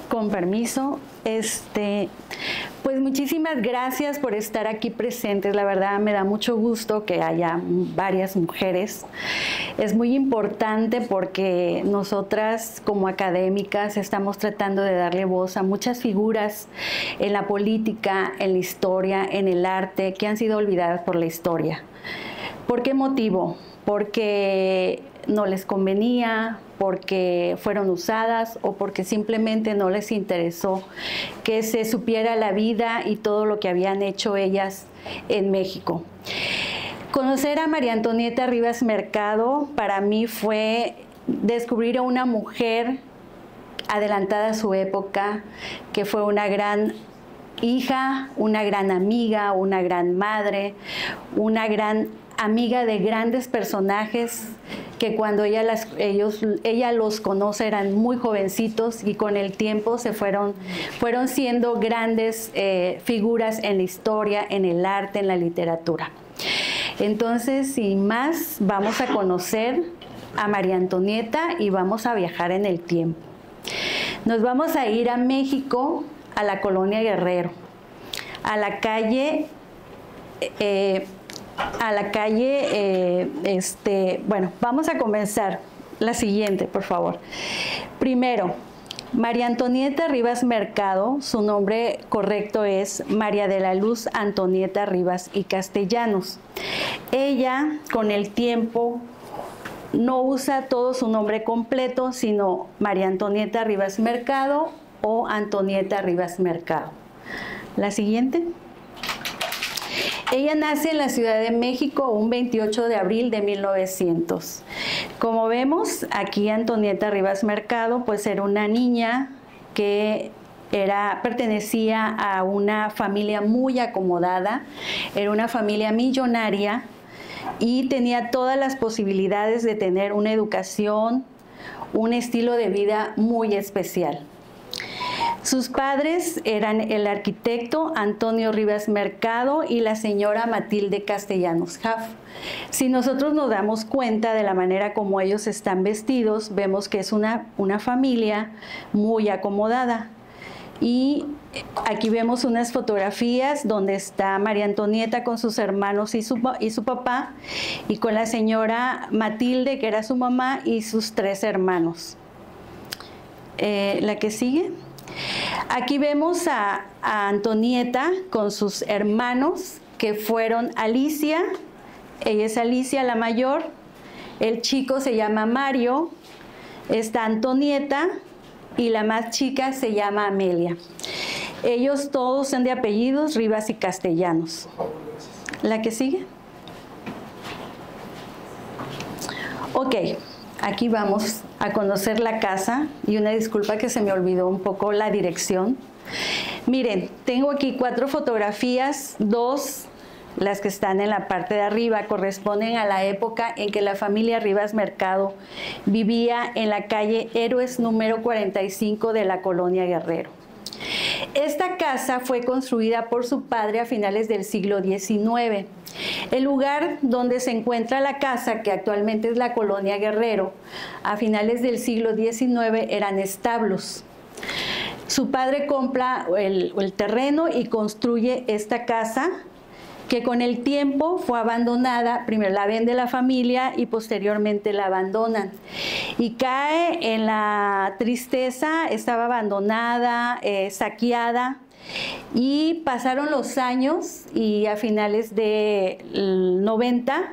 Con permiso, pues muchísimas gracias por estar aquí presentes. La verdad me da mucho gusto que haya varias mujeres. Es muy importante porque nosotras como académicas estamos tratando de darle voz a muchas figuras en la política, en la historia, en el arte, que han sido olvidadas por la historia. ¿Por qué motivo? Porque no les convenía, porque fueron usadas o porque simplemente no les interesó que se supiera la vida y todo lo que habían hecho ellas en México. Conocer a María Antonieta Rivas Mercado para mí fue descubrir a una mujer adelantada a su época, que fue una gran hija, una gran amiga, una gran madre, una gran amiga de grandes personajes que cuando ella los conoce eran muy jovencitos y con el tiempo fueron siendo grandes figuras en la historia, en el arte, en la literatura. Entonces, sin más, vamos a conocer a María Antonieta y vamos a viajar en el tiempo. Nos vamos a ir a México, a la colonia Guerrero, a la calle... bueno, vamos a comenzar. La siguiente, por favor. Primero, María Antonieta Rivas Mercado, su nombre correcto es María de la Luz Antonieta Rivas y Castellanos. Ella, con el tiempo, no usa todo su nombre completo, sino María Antonieta Rivas Mercado o Antonieta Rivas Mercado. La siguiente. Ella nace en la Ciudad de México un 28 de abril de 1900. Como vemos, aquí Antonieta Rivas Mercado pues era una niña que pertenecía a una familia muy acomodada, era una familia millonaria y tenía todas las posibilidades de tener una educación, un estilo de vida muy especial. Sus padres eran el arquitecto Antonio Rivas Mercado y la señora Matilde Castellanos Jaff. Si nosotros nos damos cuenta de la manera como ellos están vestidos, vemos que es una familia muy acomodada. Y aquí vemos unas fotografías donde está María Antonieta con sus hermanos y su papá, y con la señora Matilde, que era su mamá, y sus 3 hermanos. La que sigue. Aquí vemos a Antonieta con sus hermanos, que fueron Alicia, ella es Alicia la mayor, el chico se llama Mario, está Antonieta y la más chica se llama Amelia. Ellos todos son de apellidos Rivas y Castellanos. La que sigue. Ok. Aquí vamos a conocer la casa y una disculpa que se me olvidó un poco la dirección. Miren, tengo aquí 4 fotografías, 2, las que están en la parte de arriba, corresponden a la época en que la familia Rivas Mercado vivía en la calle Héroes número 45 de la colonia Guerrero. Esta casa fue construida por su padre a finales del siglo XIX. El lugar donde se encuentra la casa, que actualmente es la colonia Guerrero, a finales del siglo XIX eran establos. Su padre compra el terreno y construye esta casa, que con el tiempo fue abandonada. Primero la vende la familia y posteriormente la abandonan. Y cae en la tristeza, estaba abandonada, saqueada. Y pasaron los años y a finales del 90,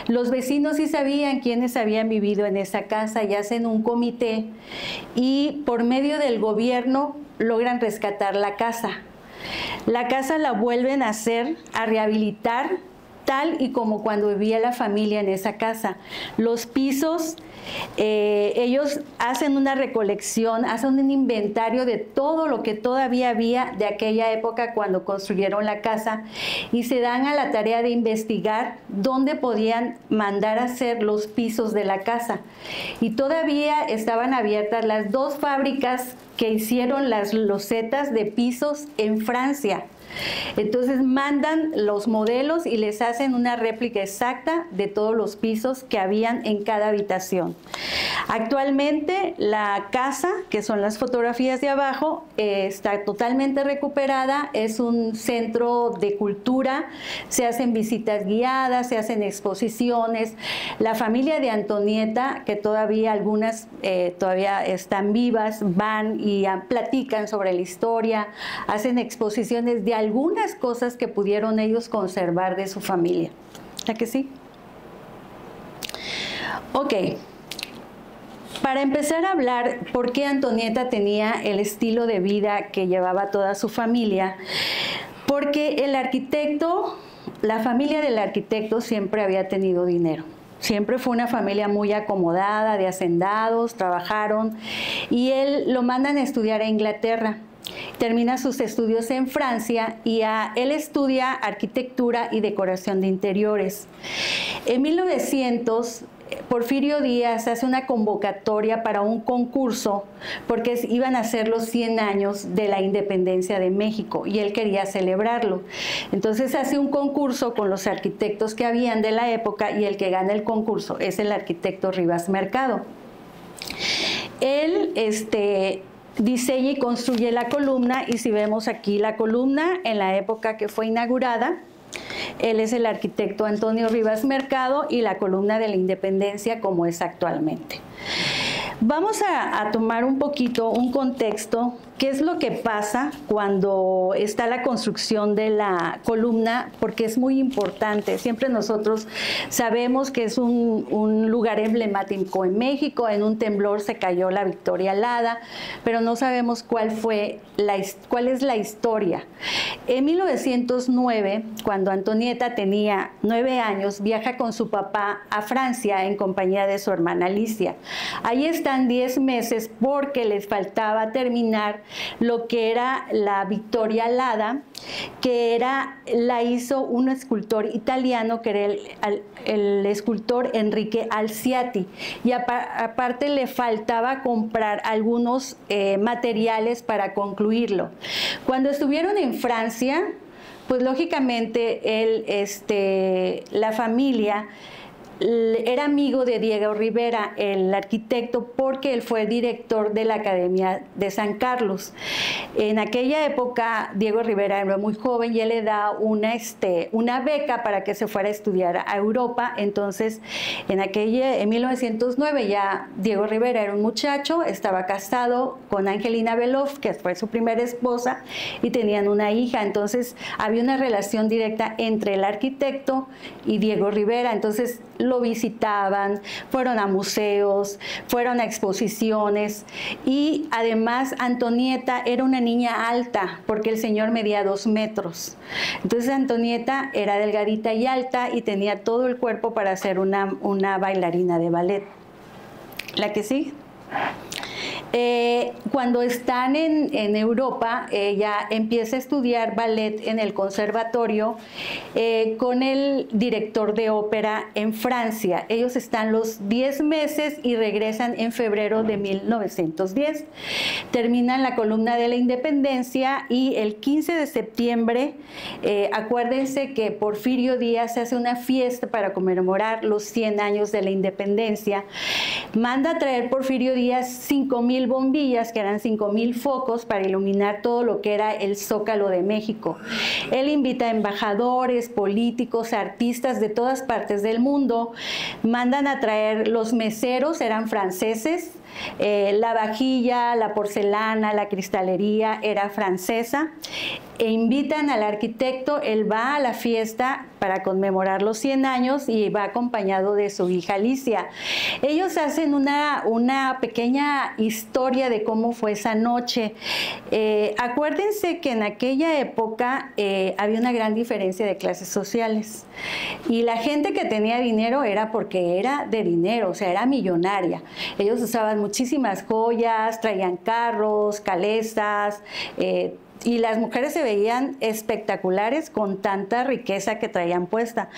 los vecinos sí sabían quiénes habían vivido en esa casa y hacen un comité y por medio del gobierno logran rescatar la casa. La casa la vuelven a hacer, a rehabilitar tal y como cuando vivía la familia en esa casa. Los pisos, ellos hacen una recolección, hacen un inventario de todo lo que todavía había de aquella época cuando construyeron la casa y se dan a la tarea de investigar dónde podían mandar a hacer los pisos de la casa. Y todavía estaban abiertas las 2 fábricas que hicieron las losetas de pisos en Francia. Entonces mandan los modelos y les hacen una réplica exacta de todos los pisos que habían en cada habitación. Actualmente la casa, que son las fotografías de abajo, está totalmente recuperada, es un centro de cultura, se hacen visitas guiadas, se hacen exposiciones. La familia de Antonieta, que todavía algunas todavía están vivas, van y platican sobre la historia, hacen exposiciones de algunas cosas que pudieron ellos conservar de su familia. ¿Ya que sí? Ok. Para empezar a hablar por qué Antonieta tenía el estilo de vida que llevaba toda su familia, porque el arquitecto, la familia del arquitecto siempre había tenido dinero. Siempre fue una familia muy acomodada, de hacendados, trabajaron, y él lo mandan a estudiar a Inglaterra. Termina sus estudios en Francia y él estudia arquitectura y decoración de interiores. En 1900, Porfirio Díaz hace una convocatoria para un concurso porque iban a ser los 100 años de la independencia de México y él quería celebrarlo. Entonces hace un concurso con los arquitectos que habían de la época y el que gana el concurso es el arquitecto Rivas Mercado. Él diseña y construye la columna, y si vemos aquí la columna en la época que fue inaugurada, él es el arquitecto Antonio Rivas Mercado, y la columna de la Independencia como es actualmente. Vamos a tomar un poquito un contexto, qué es lo que pasa cuando está la construcción de la columna, porque es muy importante. Siempre nosotros sabemos que es un lugar emblemático en México. En un temblor se cayó la Victoria Alada, pero no sabemos cuál es la historia. En 1909, cuando Antonieta tenía 9 años, viaja con su papá a Francia en compañía de su hermana Alicia. Ahí están 10 meses porque les faltaba terminar lo que era la Victoria Alada, que la hizo un escultor italiano, que era el escultor Enrique Alciati, y aparte le faltaba comprar algunos materiales para concluirlo. Cuando estuvieron en Francia, pues lógicamente la familia era amigo de Diego Rivera, el arquitecto, porque él fue director de la Academia de San Carlos. En aquella época, Diego Rivera era muy joven y él le da una beca para que se fuera a estudiar a Europa. Entonces, en 1909 ya Diego Rivera era un muchacho, estaba casado con Angelina Beloff, que fue su primera esposa, y tenían una hija. Entonces, había una relación directa entre el arquitecto y Diego Rivera. Entonces, lo visitaban, fueron a museos, fueron a exposiciones, y además Antonieta era una niña alta porque el señor medía 2 metros. Entonces Antonieta era delgadita y alta y tenía todo el cuerpo para ser una bailarina de ballet. ¿La que sí? Cuando están en Europa, ella empieza a estudiar ballet en el conservatorio con el director de ópera en Francia. Ellos están los 10 meses y regresan en febrero de 1910. Terminan la columna de la Independencia y el 15 de septiembre, acuérdense que Porfirio Díaz hace una fiesta para conmemorar los 100 años de la Independencia. Manda a traer Porfirio Díaz 5,000 bombillas, que eran 5,000 focos para iluminar todo lo que era el Zócalo de México. Él invita a embajadores, políticos, artistas de todas partes del mundo. Mandan a traer los meseros, eran franceses. La vajilla, la porcelana, la cristalería era francesa, e invitan al arquitecto. Él va a la fiesta para conmemorar los 100 años y va acompañado de su hija Alicia. Ellos hacen una pequeña historia de cómo fue esa noche. Acuérdense que en aquella época había una gran diferencia de clases sociales, y la gente que tenía dinero era porque era de dinero, o sea, era millonaria. Ellos usaban muchísimas joyas, traían carros, calesas, y las mujeres se veían espectaculares con tanta riqueza que traían puesta.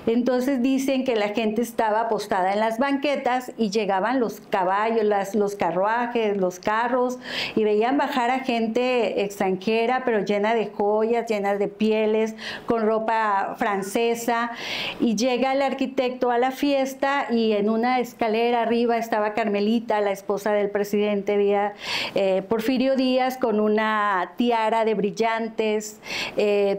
Entonces dicen que la gente estaba apostada en las banquetas y llegaban los caballos, los carruajes, los carros, y veían bajar a gente extranjera, pero llena de joyas, llenas de pieles, con ropa francesa, y llega el arquitecto a la fiesta y en una escalera arriba estaba Carmelita, la esposa del presidente Porfirio Díaz, con una tiara de brillantes,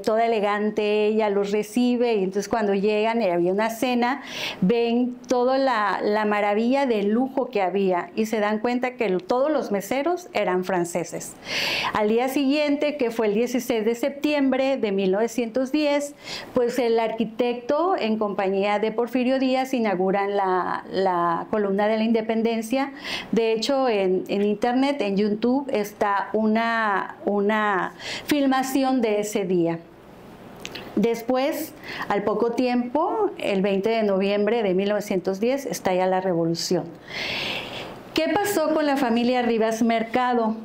toda elegante. Ella los recibe y entonces cuando llegan, había una cena, ven toda la maravilla del lujo que había y se dan cuenta que todos los meseros eran franceses. Al día siguiente, que fue el 16 de septiembre de 1910, pues el arquitecto en compañía de Porfirio Díaz inauguran la columna de la Independencia. De hecho, en internet, en YouTube, está una filmación de ese día. Después, al poco tiempo, el 20 de noviembre de 1910, estalla la revolución. ¿Qué pasó con la familia Rivas Mercado?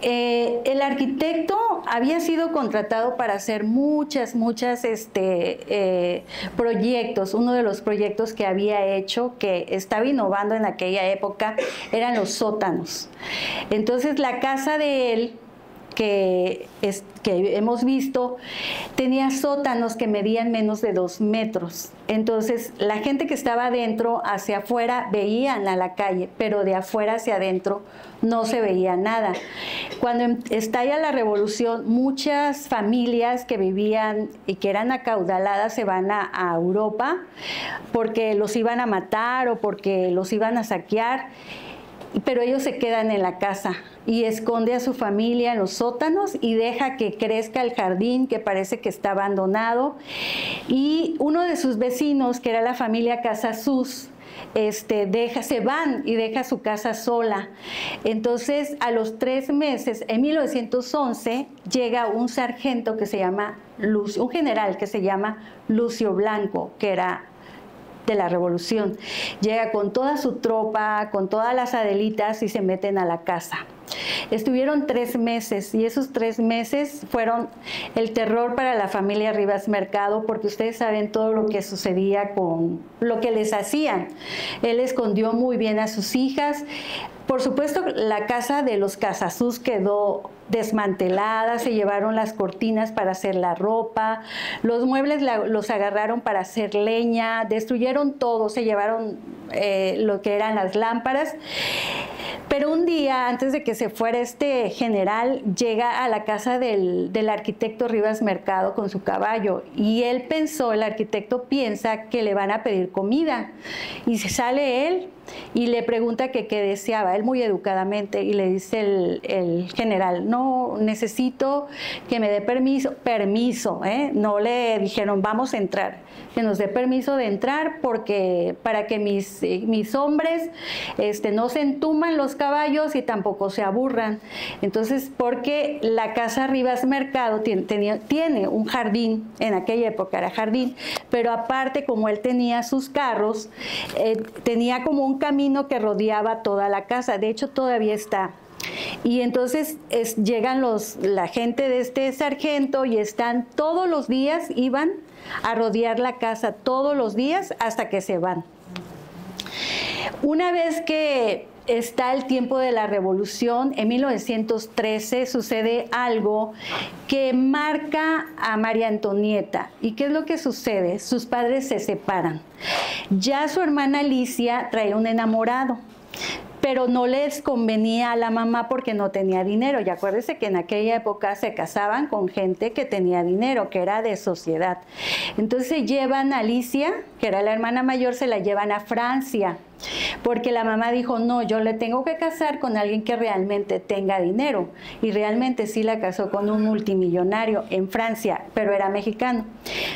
El arquitecto había sido contratado para hacer muchos proyectos. Uno de los proyectos que había hecho, que estaba innovando en aquella época, eran los sótanos. Entonces la casa de él, que hemos visto, tenía sótanos que medían menos de 2 metros. Entonces la gente que estaba adentro hacia afuera veían a la calle, pero de afuera hacia adentro no se veía nada. Cuando estalla la revolución, muchas familias que vivían y que eran acaudaladas se van a Europa porque los iban a matar o porque los iban a saquear, pero ellos se quedan en la casa y esconde a su familia en los sótanos y deja que crezca el jardín que parece que está abandonado. Y uno de sus vecinos, que era la familia Casasus, se van y deja su casa sola. Entonces, a los 3 meses, en 1911, llega un sargento que se llama Lucio, un general que se llama Lucio Blanco, que era de la revolución. Llega con toda su tropa, con todas las Adelitas y se meten a la casa. Estuvieron 3 meses y esos 3 meses fueron el terror para la familia Rivas Mercado, porque ustedes saben todo lo que sucedía con lo que les hacían. Él escondió muy bien a sus hijas. Por supuesto, la casa de los Casasus quedó desmantelada, se llevaron las cortinas para hacer la ropa, los muebles los agarraron para hacer leña, destruyeron todo, se llevaron lo que eran las lámparas. Pero un día, antes de que se fuera este general, llega a la casa del arquitecto Rivas Mercado con su caballo y él pensó, el arquitecto piensa que le van a pedir comida y se sale él y le pregunta que qué deseaba, él muy educadamente, y le dice el general, no, necesito que me dé permiso, no le dijeron vamos a entrar, que nos dé permiso de entrar porque para que mis hombres no se entuman los caballos y tampoco se aburran. Entonces, porque la casa Rivas Mercado tiene un jardín, en aquella época era jardín, pero aparte, como él tenía sus carros, tenía como un camino que rodeaba toda la casa. De hecho, todavía está. Y entonces llegan la gente de este sargento y están todos los días, iban a rodear la casa todos los días hasta que se van. Una vez que está el tiempo de la revolución, en 1913 sucede algo que marca a María Antonieta. ¿Y qué es lo que sucede? Sus padres se separan. Ya su hermana Alicia trae un enamorado, pero no les convenía a la mamá porque no tenía dinero. Y acuérdense que en aquella época se casaban con gente que tenía dinero, que era de sociedad. Entonces se llevan a Alicia, que era la hermana mayor, se la llevan a Francia, porque la mamá dijo, no, yo le tengo que casar con alguien que realmente tenga dinero. Y realmente sí la casó con un multimillonario en Francia, pero era mexicano.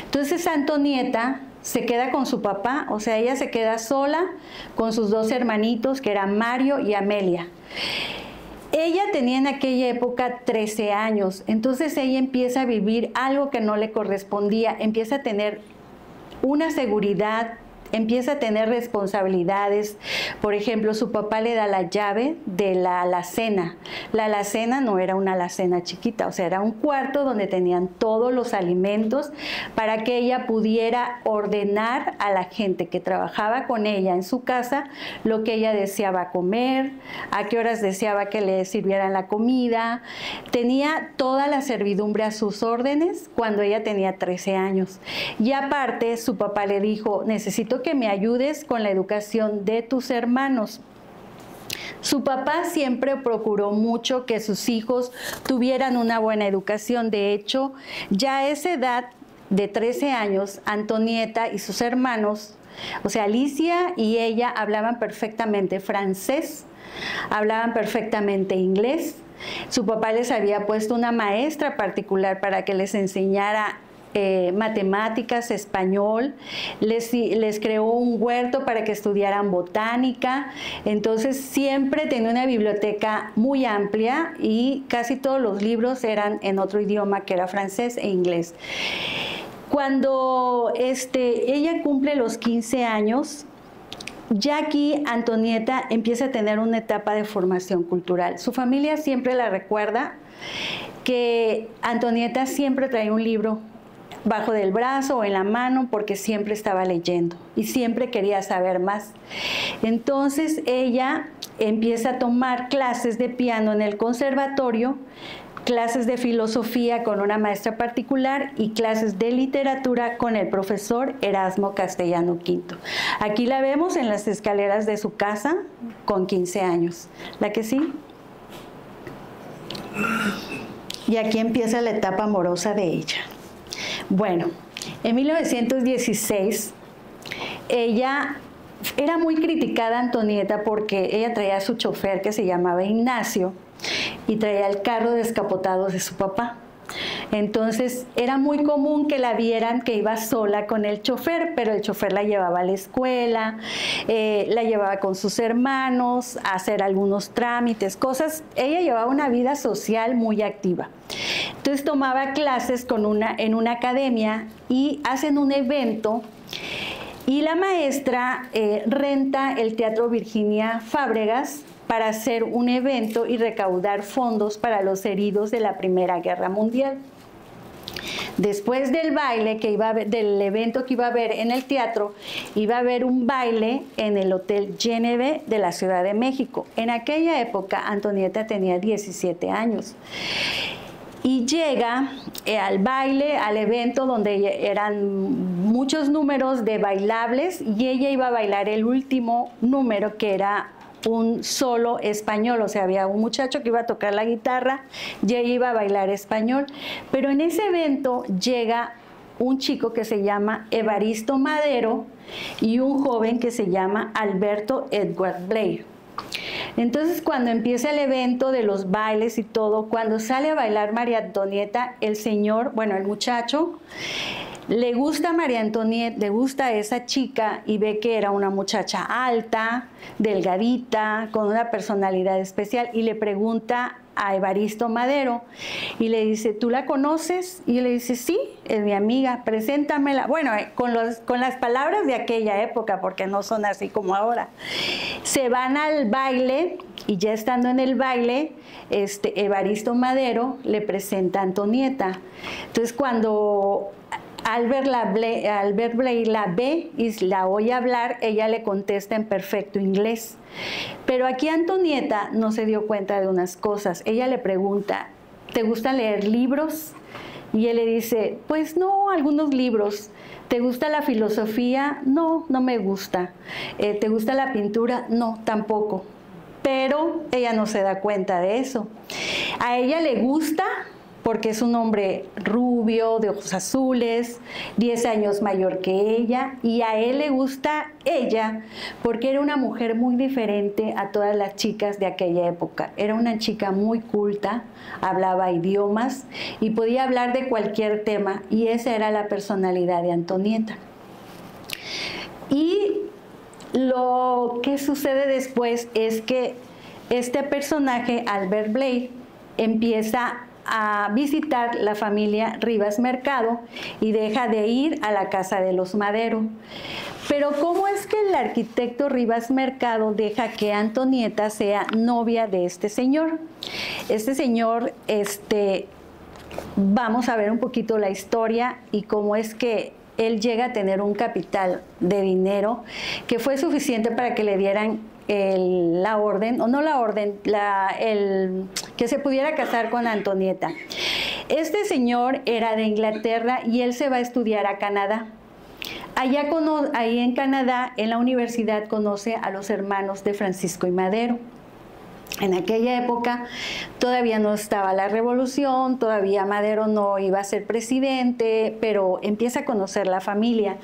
Entonces Antonieta se queda con su papá, o sea, ella se queda sola con sus 2 hermanitos, que eran Mario y Amelia. Ella tenía en aquella época 13 años, entonces ella empieza a vivir algo que no le correspondía, empieza a tener una seguridad empieza a tener responsabilidades. Por ejemplo, su papá le da la llave de la alacena. La alacena no era una alacena chiquita, o sea, era un cuarto donde tenían todos los alimentos para que ella pudiera ordenar a la gente que trabajaba con ella en su casa lo que ella deseaba comer, a qué horas deseaba que le sirvieran la comida. Tenía toda la servidumbre a sus órdenes cuando ella tenía 13 años. Y aparte, su papá le dijo, necesito que me ayudes con la educación de tus hermanos. Su papá siempre procuró mucho que sus hijos tuvieran una buena educación. De hecho, ya a esa edad de 13 años, Antonieta y sus hermanos, o sea, Alicia y ella, hablaban perfectamente francés, hablaban perfectamente inglés. Su papá les había puesto una maestra particular para que les enseñara matemáticas, español, les creó un huerto para que estudiaran botánica. Entonces siempre tenía una biblioteca muy amplia y casi todos los libros eran en otro idioma, que era francés e inglés. Cuando ella cumple los 15 años, ya aquí Antonieta empieza a tener una etapa de formación cultural. Su familia siempre la recuerda que Antonieta siempre traía un libro bajo del brazo o en la mano porque siempre estaba leyendo y siempre quería saber más. Entonces ella empieza a tomar clases de piano en el conservatorio, clases de filosofía con una maestra particular y clases de literatura con el profesor Erasmo Castellano Quinto. Aquí la vemos en las escaleras de su casa con 15 años. ¿La que sí? Y aquí empieza la etapa amorosa de ella. Bueno, en 1916 ella era muy criticada, Antonieta, porque ella traía a su chofer que se llamaba Ignacio y traía el carro descapotado de su papá. Entonces era muy común que la vieran que iba sola con el chofer, pero el chofer la llevaba a la escuela, la llevaba con sus hermanos a hacer algunos trámites, cosas. Ella llevaba una vida social muy activa. Entonces tomaba clases en una academia y hacen un evento y la maestra renta el Teatro Virginia Fábregas para hacer un evento y recaudar fondos para los heridos de la Primera Guerra Mundial. Después del baile del evento que iba a haber en el teatro, iba a haber un baile en el Hotel Geneve de la Ciudad de México. En aquella época Antonieta tenía 17 años. Y llega al baile, al evento donde eran muchos números de bailables y ella iba a bailar el último número, que era un solo español. O sea, había un muchacho que iba a tocar la guitarra y ella iba a bailar español. Pero en ese evento llega un chico que se llama Evaristo Madero y un joven que se llama Alberto Edward Blair. Entonces, cuando empieza el evento de los bailes y todo, cuando sale a bailar María Antonieta, el muchacho, le gusta a María Antonieta, le gusta a esa chica y ve que era una muchacha alta, delgadita, con una personalidad especial y le pregunta a Evaristo Madero y le dice, ¿tú la conoces? Y él le dice, sí, es mi amiga, preséntamela. Bueno, con las palabras de aquella época, porque no son así como ahora. Se van al baile y ya estando en el baile, Evaristo Madero le presenta a Antonieta. Entonces, cuando Albert Blair la ve y la oye hablar, ella le contesta en perfecto inglés. Pero aquí Antonieta no se dio cuenta de unas cosas. Ella le pregunta, ¿te gusta leer libros? Y él le dice, pues no, algunos libros. ¿Te gusta la filosofía? No, no me gusta. ¿Te gusta la pintura? No, tampoco. Pero ella no se da cuenta de eso. A ella le gusta porque es un hombre rubio, de ojos azules, 10 años mayor que ella, y a él le gusta ella porque era una mujer muy diferente a todas las chicas de aquella época. Era una chica muy culta, hablaba idiomas y podía hablar de cualquier tema, y esa era la personalidad de Antonieta. Y lo que sucede después es que este personaje, Albert Blair, empieza a visitar la familia Rivas Mercado y deja de ir a la casa de los Madero. Pero ¿cómo es que el arquitecto Rivas Mercado deja que Antonieta sea novia de este señor? Este señor, vamos a ver un poquito la historia y cómo es que él llega a tener un capital de dinero que fue suficiente para que le dieran la orden, o no la orden, que se pudiera casar con Antonieta. Este señor era de Inglaterra y él se va a estudiar a Canadá. Ahí en Canadá, en la universidad, conoce a los hermanos de Francisco y Madero. En aquella época todavía no estaba la revolución, todavía Madero no iba a ser presidente, pero empieza a conocer la familia.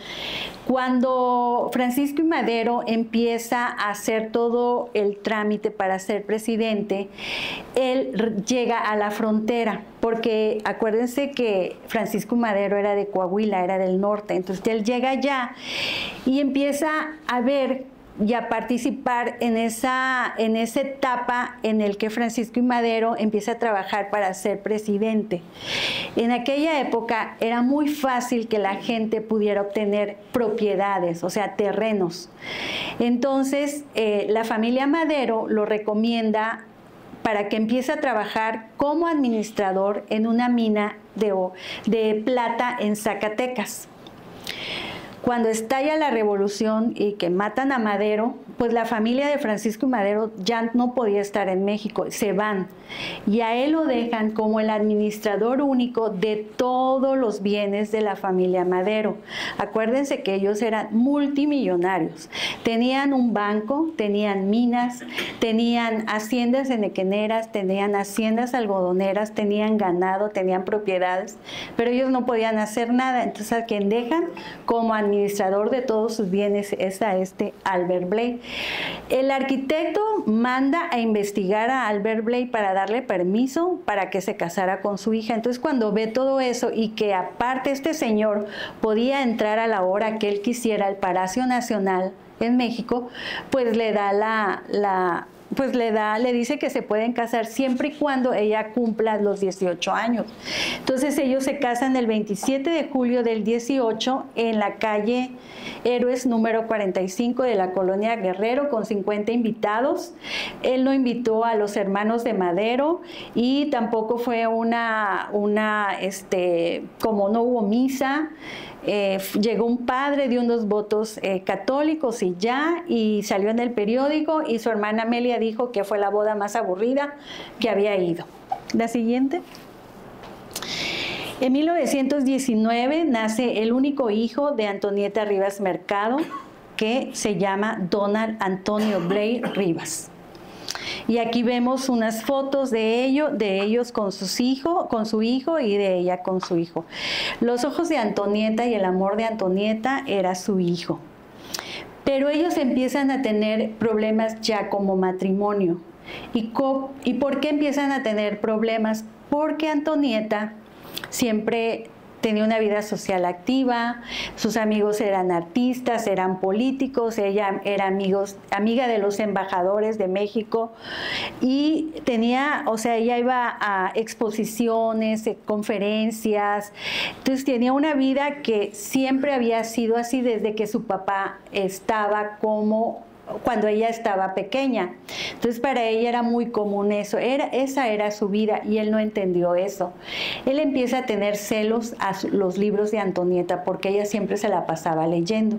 Cuando Francisco y Madero empieza a hacer todo el trámite para ser presidente, él llega a la frontera, porque acuérdense que Francisco y Madero era de Coahuila, era del norte, entonces él llega allá y empieza a ver y a participar en esa etapa en el que Francisco y Madero empieza a trabajar para ser presidente. En aquella época era muy fácil que la gente pudiera obtener propiedades, o sea, terrenos. Entonces, la familia Madero lo recomienda para que empiece a trabajar como administrador en una mina de plata en Zacatecas. Cuando estalla la revolución y que matan a Madero, pues la familia de Francisco y Madero ya no podía estar en México, se van. Y a él lo dejan como el administrador único de todos los bienes de la familia Madero. Acuérdense que ellos eran multimillonarios. Tenían un banco, tenían minas, tenían haciendas enequeneras, tenían haciendas algodoneras, tenían ganado, tenían propiedades, pero ellos no podían hacer nada. Entonces, a quien dejan como administrador de todos sus bienes es a Albert Blay. El arquitecto manda a investigar a Albert Blay para darle permiso para que se casara con su hija. Entonces, cuando ve todo eso y que aparte este señor podía entrar a la hora que él quisiera al Palacio Nacional en México, pues le dice que se pueden casar siempre y cuando ella cumpla los 18 años. Entonces ellos se casan el 27 de julio del 18 en la calle Héroes número 45 de la colonia Guerrero con 50 invitados. Él no invitó a los hermanos de Madero y tampoco fue como no hubo misa. Llegó un padre, dio unos votos católicos y salió en el periódico y su hermana Amelia dijo que fue la boda más aburrida que había ido. La siguiente. En 1919 nace el único hijo de Antonieta Rivas Mercado, que se llama Donald Antonio Blay Rivas. Y aquí vemos unas fotos de ellos con su hijo y de ella con su hijo. Los ojos de Antonieta y el amor de Antonieta era su hijo. Pero ellos empiezan a tener problemas ya como matrimonio. ¿Y por qué empiezan a tener problemas? Porque Antonieta siempre tenía una vida social activa, sus amigos eran artistas, eran políticos, ella era amiga de los embajadores de México y ella iba a exposiciones, conferencias, entonces tenía una vida que siempre había sido así desde que su papá estaba cuando ella estaba pequeña. Entonces para ella era muy común eso, esa era su vida y él no entendió eso. Él empieza a tener celos a los libros de Antonieta porque ella siempre se la pasaba leyendo.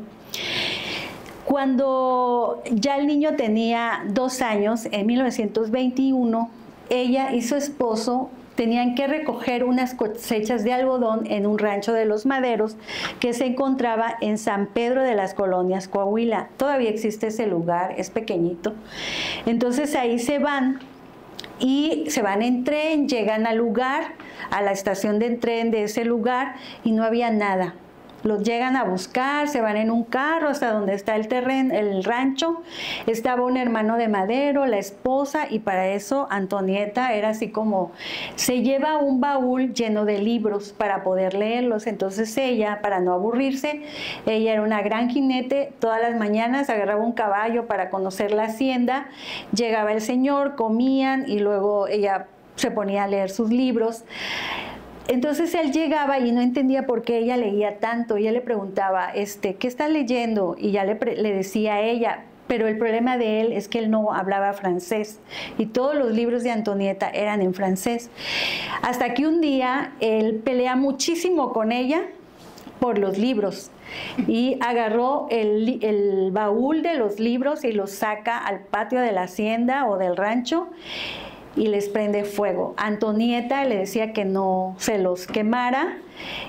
Cuando ya el niño tenía 2 años, en 1921, ella y su esposo tenían que recoger unas cosechas de algodón en un rancho de los Maderos que se encontraba en San Pedro de las Colonias, Coahuila. Todavía existe ese lugar, es pequeñito. Entonces ahí se van en tren, llegan al lugar, a la estación de tren de ese lugar y no había nada. Los llegan a buscar, se van en un carro hasta donde está el rancho. Estaba un hermano de Madero, la esposa, y para eso Antonieta era así como, se lleva un baúl lleno de libros para poder leerlos. Entonces ella, para no aburrirse, ella era una gran jinete, todas las mañanas agarraba un caballo para conocer la hacienda, llegaba el señor, comían y luego ella se ponía a leer sus libros. Entonces él llegaba y no entendía por qué ella leía tanto. Y él le preguntaba, ¿qué estás leyendo? Y ya le decía a ella. Pero el problema de él es que él no hablaba francés y todos los libros de Antonieta eran en francés. Hasta que un día él pelea muchísimo con ella por los libros y agarró el baúl de los libros y los saca al patio de la hacienda o del rancho y les prende fuego. Antonieta le decía que no se los quemara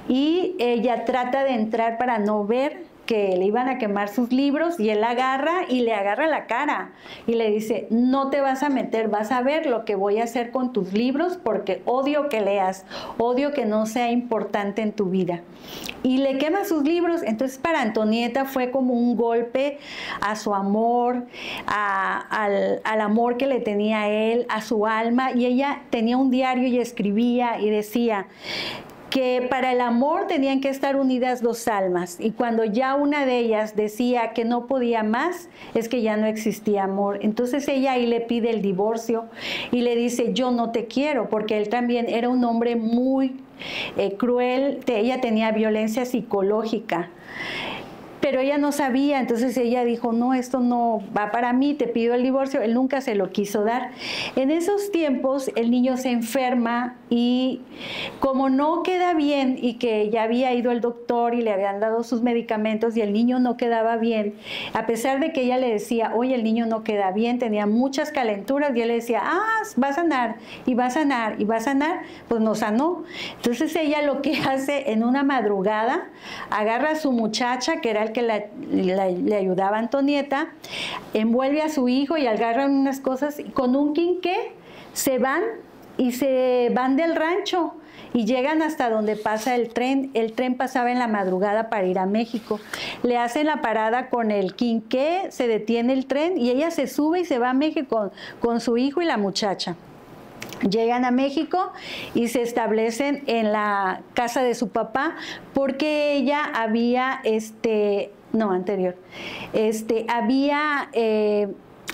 y ella trata de entrar para no ver que le iban a quemar sus libros y él agarra y le agarra la cara y le dice, no te vas a meter, vas a ver lo que voy a hacer con tus libros porque odio que leas, odio que no sea importante en tu vida. Y le quema sus libros. Entonces para Antonieta fue como un golpe a su amor, al amor que le tenía a él, a su alma, y ella tenía un diario y escribía y decía que para el amor tenían que estar unidas dos almas, y cuando ya una de ellas decía que no podía más, es que ya no existía amor. Entonces ella ahí le pide el divorcio y le dice, yo no te quiero, porque él también era un hombre muy cruel, ella tenía violencia psicológica. Pero ella no sabía, entonces ella dijo, no, esto no va para mí, te pido el divorcio. Él nunca se lo quiso dar. En esos tiempos el niño se enferma y como no queda bien y que ya había ido al doctor y le habían dado sus medicamentos y el niño no quedaba bien, a pesar de que ella le decía, oye, el niño no queda bien, tenía muchas calenturas, y él le decía, va a sanar, y va a sanar, y va a sanar, pues no sanó. Entonces ella lo que hace en una madrugada, agarra a su muchacha, que era el que le ayudaba a Antonieta, envuelve a su hijo y agarran unas cosas y con un quinqué se van del rancho y llegan hasta donde pasa el tren. El tren pasaba en la madrugada para ir a México. Le hacen la parada con el quinqué, se detiene el tren y ella se sube y se va a México con su hijo y la muchacha. Llegan a México y se establecen en la casa de su papá porque ella había, había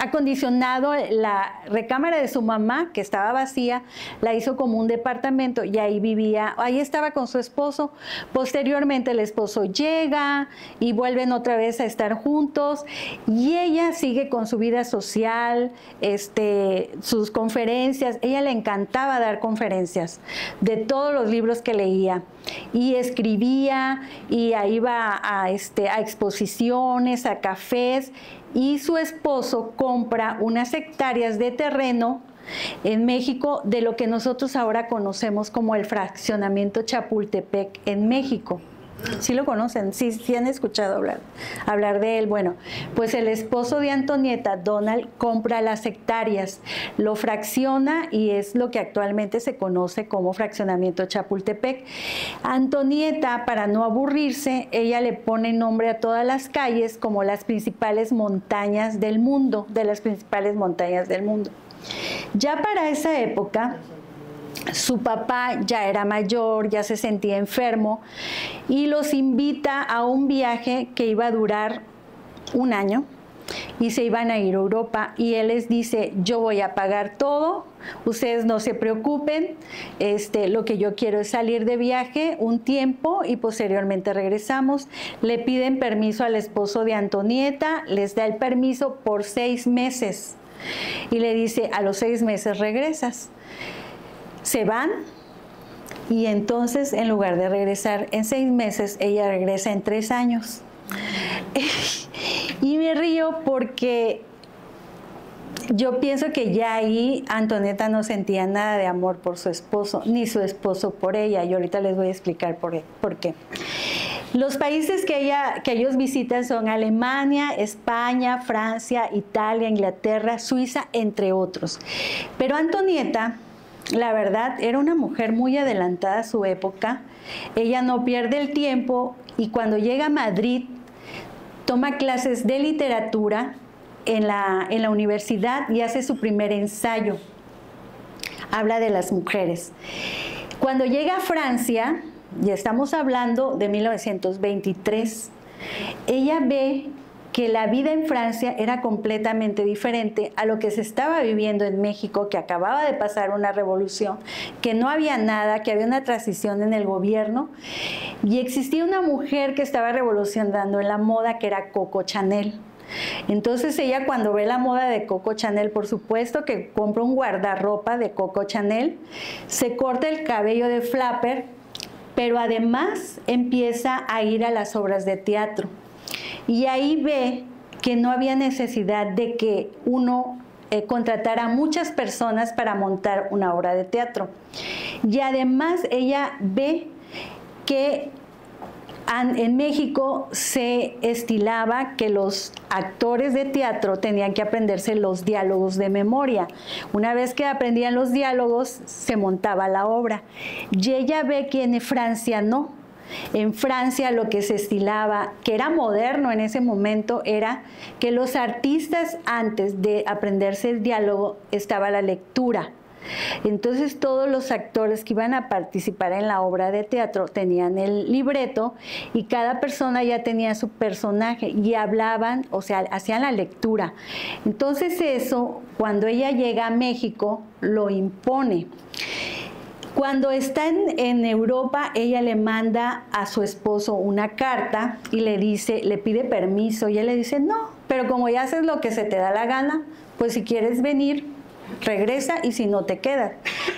acondicionado la recámara de su mamá, que estaba vacía, la hizo como un departamento y ahí vivía, ahí estaba con su esposo. Posteriormente el esposo llega y vuelven otra vez a estar juntos y ella sigue con su vida social, sus conferencias. Ella le encantaba dar conferencias de todos los libros que leía y escribía y ahí iba a exposiciones, a cafés. Y su esposo compra unas hectáreas de terreno en México de lo que nosotros ahora conocemos como el fraccionamiento Chapultepec en México. ¿Sí lo conocen? ¿Sí han escuchado hablar de él? Bueno, pues el esposo de Antonieta, Donald, compra las hectáreas, lo fracciona y es lo que actualmente se conoce como fraccionamiento Chapultepec. Antonieta, para no aburrirse, ella le pone nombre a todas las calles como las principales montañas del mundo, Ya para esa época, su papá ya era mayor, ya se sentía enfermo y los invita a un viaje que iba a durar un año y se iban a ir a Europa y él les dice, yo voy a pagar todo, ustedes no se preocupen, lo que yo quiero es salir de viaje un tiempo y posteriormente regresamos. Le piden permiso al esposo de Antonieta, les da el permiso por 6 meses y le dice, a los 6 meses regresas. Se van y entonces en lugar de regresar en 6 meses, ella regresa en 3 años. Y me río porque yo pienso que ya ahí Antonieta no sentía nada de amor por su esposo, ni su esposo por ella. Y ahorita les voy a explicar por qué. Los países que ellos visitan son Alemania, España, Francia, Italia, Inglaterra, Suiza, entre otros. Pero Antonieta, la verdad, era una mujer muy adelantada a su época. Ella no pierde el tiempo y cuando llega a Madrid toma clases de literatura en la universidad y hace su primer ensayo. Habla de las mujeres. Cuando llega a Francia, ya estamos hablando de 1923, ella ve que la vida en Francia era completamente diferente a lo que se estaba viviendo en México, que acababa de pasar una revolución, que no había nada, que había una transición en el gobierno, y existía una mujer que estaba revolucionando en la moda, que era Coco Chanel. Entonces ella, cuando ve la moda de Coco Chanel, por supuesto que compra un guardarropa de Coco Chanel, se corta el cabello de flapper, pero además empieza a ir a las obras de teatro. Y ahí ve que no había necesidad de que uno contratara a muchas personas para montar una obra de teatro. Y además ella ve que en México se estilaba que los actores de teatro tenían que aprenderse los diálogos de memoria. Una vez que aprendían los diálogos, se montaba la obra. Y ella ve que en Francia no. En Francia lo que se estilaba, que era moderno en ese momento, era que los artistas, antes de aprenderse el diálogo, estaba la lectura. Entonces todos los actores que iban a participar en la obra de teatro tenían el libreto y cada persona ya tenía su personaje y hablaban, o sea, hacían la lectura. Entonces eso, cuando ella llega a México, lo impone. Cuando está en Europa, ella le manda a su esposo una carta y le dice, le pide permiso, y él le dice, no, pero como ya haces lo que se te da la gana, pues si quieres venir, regresa, y si no, te quedas.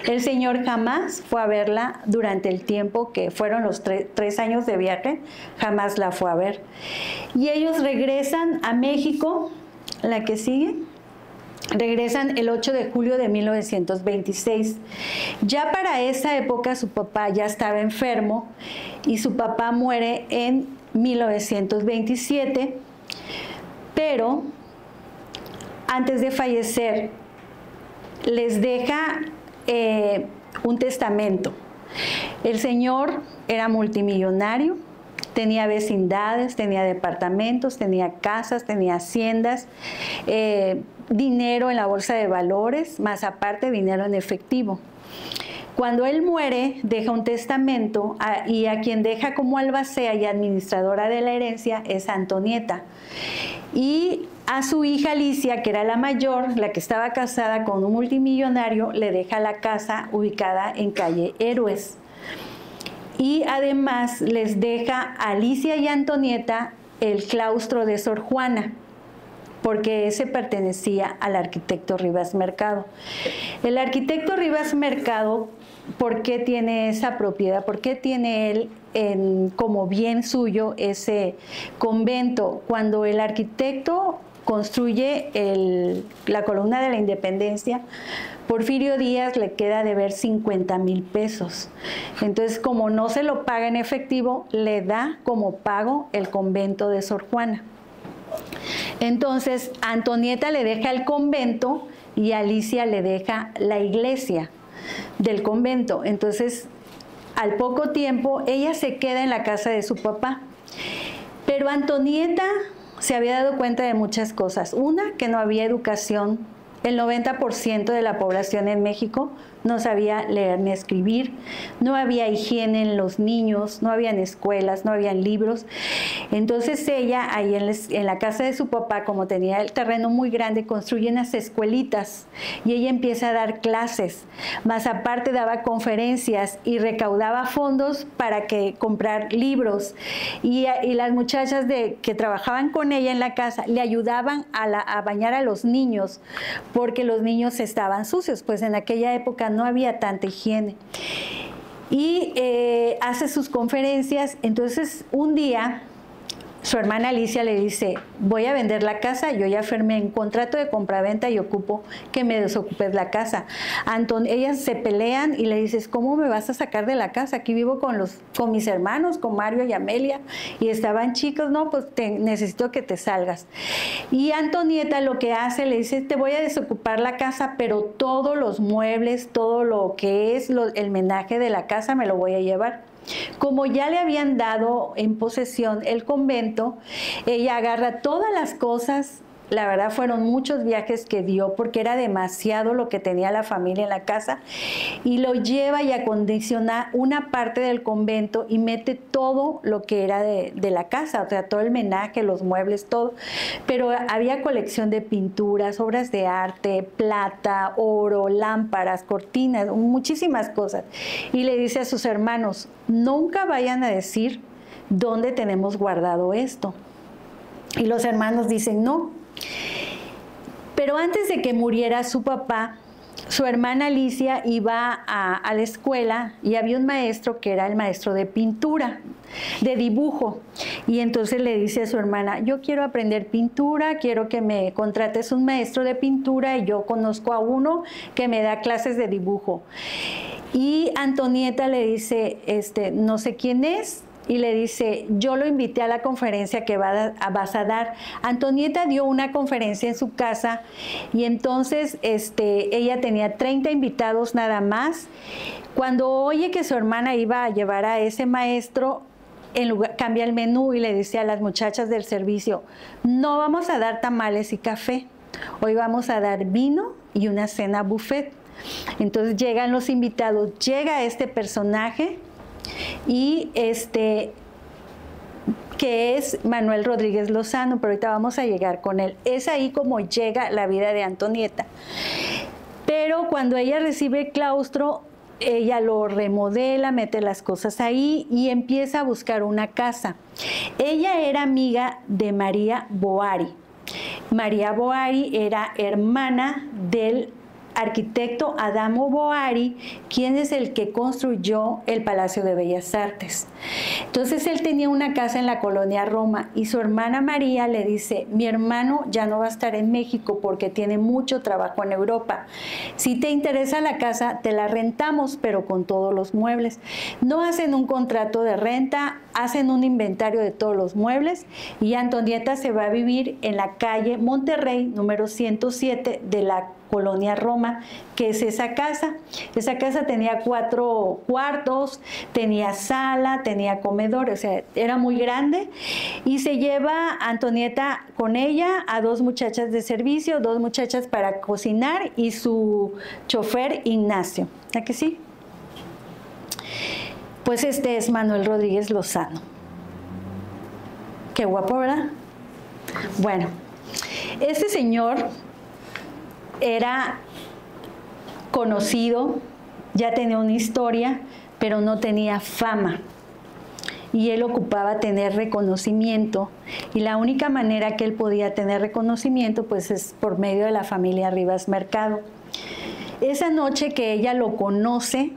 El señor jamás fue a verla durante el tiempo que fueron los 3 años de viaje, jamás la fue a ver. Y ellos regresan a México, la que sigue. Regresan el 8 de julio de 1926. Ya para esa época su papá ya estaba enfermo y su papá muere en 1927, pero antes de fallecer les deja un testamento. El señor era multimillonario, tenía vecindades, tenía departamentos, tenía casas, tenía haciendas, dinero en la bolsa de valores, más aparte dinero en efectivo. Cuando él muere, deja un testamento y a quien deja como albacea y administradora de la herencia es Antonieta. Y a su hija Alicia, que era la mayor, la que estaba casada con un multimillonario, le deja la casa ubicada en calle Héroes. Y además les deja a Alicia y Antonieta el claustro de Sor Juana, porque ese pertenecía al arquitecto Rivas Mercado. El arquitecto Rivas Mercado, ¿por qué tiene esa propiedad? ¿Por qué tiene él como bien suyo ese convento? Cuando el arquitecto construye la columna de la Independencia, Porfirio Díaz le queda de ver 50,000 pesos. Entonces, como no se lo paga en efectivo, le da como pago el convento de Sor Juana. Entonces, Antonieta le deja el convento y Alicia le deja la iglesia del convento. Entonces, al poco tiempo, ella se queda en la casa de su papá. Pero Antonieta se había dado cuenta de muchas cosas. Una, que no había educación. El 90% de la población en México no sabía leer ni escribir, no había higiene en los niños, no habían escuelas, no habían libros. Entonces ella, ahí en la casa de su papá, como tenía el terreno muy grande, construye unas escuelitas y ella empieza a dar clases. Más aparte daba conferencias y recaudaba fondos para comprar libros. Y las muchachas que trabajaban con ella en la casa le ayudaban a bañar a los niños, porque los niños estaban sucios, pues en aquella época no había tanta higiene. Y hace sus conferencias. Entonces un día su hermana Alicia le dice, voy a vender la casa, yo ya firmé un contrato de compraventa y ocupo que me desocupes la casa. Ellas se pelean y le dices, ¿cómo me vas a sacar de la casa? Aquí vivo con mis hermanos, con Mario y Amelia, y estaban chicos. No, pues necesito que te salgas. Y Antonieta lo que hace, le dice, te voy a desocupar la casa, pero todos los muebles, todo lo que es el menaje de la casa me lo voy a llevar. Como ya le habían dado en posesión el convento, ella agarra todas las cosas la verdad fueron muchos viajes que dio porque era demasiado lo que tenía la familia en la casa, y lo lleva y acondiciona una parte del convento y mete todo lo que era de la casa, o sea, todo el menaje, los muebles, todo. Pero había colección de pinturas, obras de arte, plata, oro, lámparas, cortinas, muchísimas cosas. Y le dice a sus hermanos, nunca vayan a decir dónde tenemos guardado esto. Y los hermanos dicen no. Pero antes de que muriera su papá, su hermana Alicia iba a la escuela y había un maestro que era el maestro de pintura, de dibujo. Y entonces le dice a su hermana, yo quiero aprender pintura, quiero que me contrates un maestro de pintura y yo conozco a uno que me da clases de dibujo. Y Antonieta le dice, no sé quién es, y le dice, yo lo invité a la conferencia que vas a dar. Antonieta dio una conferencia en su casa y entonces ella tenía 30 invitados nada más. Cuando oye que su hermana iba a llevar a ese maestro, cambia el menú y le dice a las muchachas del servicio, no vamos a dar tamales y café, hoy vamos a dar vino y una cena buffet. Entonces llegan los invitados, llega este personaje y que es Manuel Rodríguez Lozano, pero ahorita vamos a llegar con él. Es ahí como llega la vida de Antonieta. Pero cuando ella recibe el claustro, ella lo remodela, mete las cosas ahí y empieza a buscar una casa. Ella era amiga de María Boari. María Boari era hermana del arquitecto Adamo Boari, quien es el que construyó el Palacio de Bellas Artes. Entonces él tenía una casa en la colonia Roma y su hermana María le dice, mi hermano ya no va a estar en México porque tiene mucho trabajo en Europa. Si te interesa la casa, te la rentamos, pero con todos los muebles. No hacen un contrato de renta, hacen un inventario de todos los muebles y Antonieta se va a vivir en la calle Monterrey, número 107 de la colonia Roma, que es esa casa. Esa casa tenía 4 cuartos, tenía sala, tenía comedor, o sea, era muy grande, y se lleva a Antonieta con ella a 2 muchachas de servicio, 2 muchachas para cocinar y su chofer Ignacio. ¿A que sí? Pues este es Manuel Rodríguez Lozano. Qué guapo, ¿verdad? Bueno, este señor era conocido, ya tenía una historia, pero no tenía fama. Y él ocupaba tener reconocimiento. Y la única manera que él podía tener reconocimiento, pues es por medio de la familia Rivas Mercado. Esa noche que ella lo conoce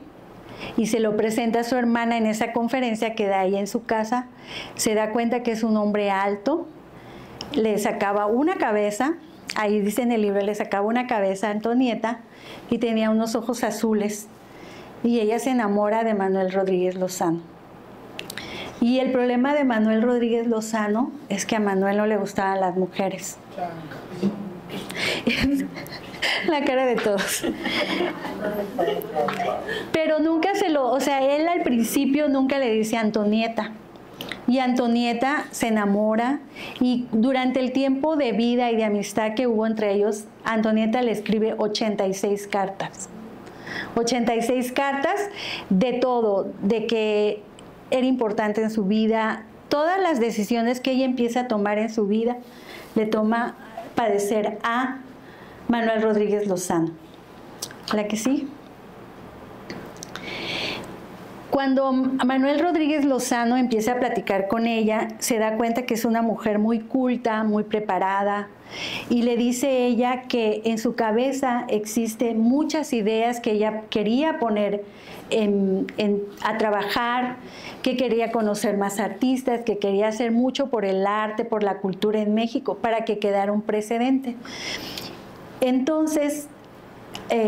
y se lo presenta a su hermana en esa conferencia que da ahí en su casa, se da cuenta que es un hombre alto, le sacaba una cabeza. Ahí dice en el libro, le sacaba una cabeza a Antonieta y tenía unos ojos azules. Y ella se enamora de Manuel Rodríguez Lozano. Y el problema de Manuel Rodríguez Lozano es que a Manuel no le gustaban las mujeres. La cara de todos. Pero nunca o sea, él al principio nunca le dice a Antonieta. Y Antonieta se enamora y durante el tiempo de vida y de amistad que hubo entre ellos, Antonieta le escribe 86 cartas. 86 cartas de todo, de que era importante en su vida, todas las decisiones que ella empieza a tomar en su vida, le toma padecer a Manuel Rodríguez Lozano. ¿La que sí? Cuando Manuel Rodríguez Lozano empieza a platicar con ella, se da cuenta que es una mujer muy culta, muy preparada, y le dice ella que en su cabeza existen muchas ideas que ella quería poner a trabajar, que quería conocer más artistas, que quería hacer mucho por el arte, por la cultura en México, para que quedara un precedente. Entonces,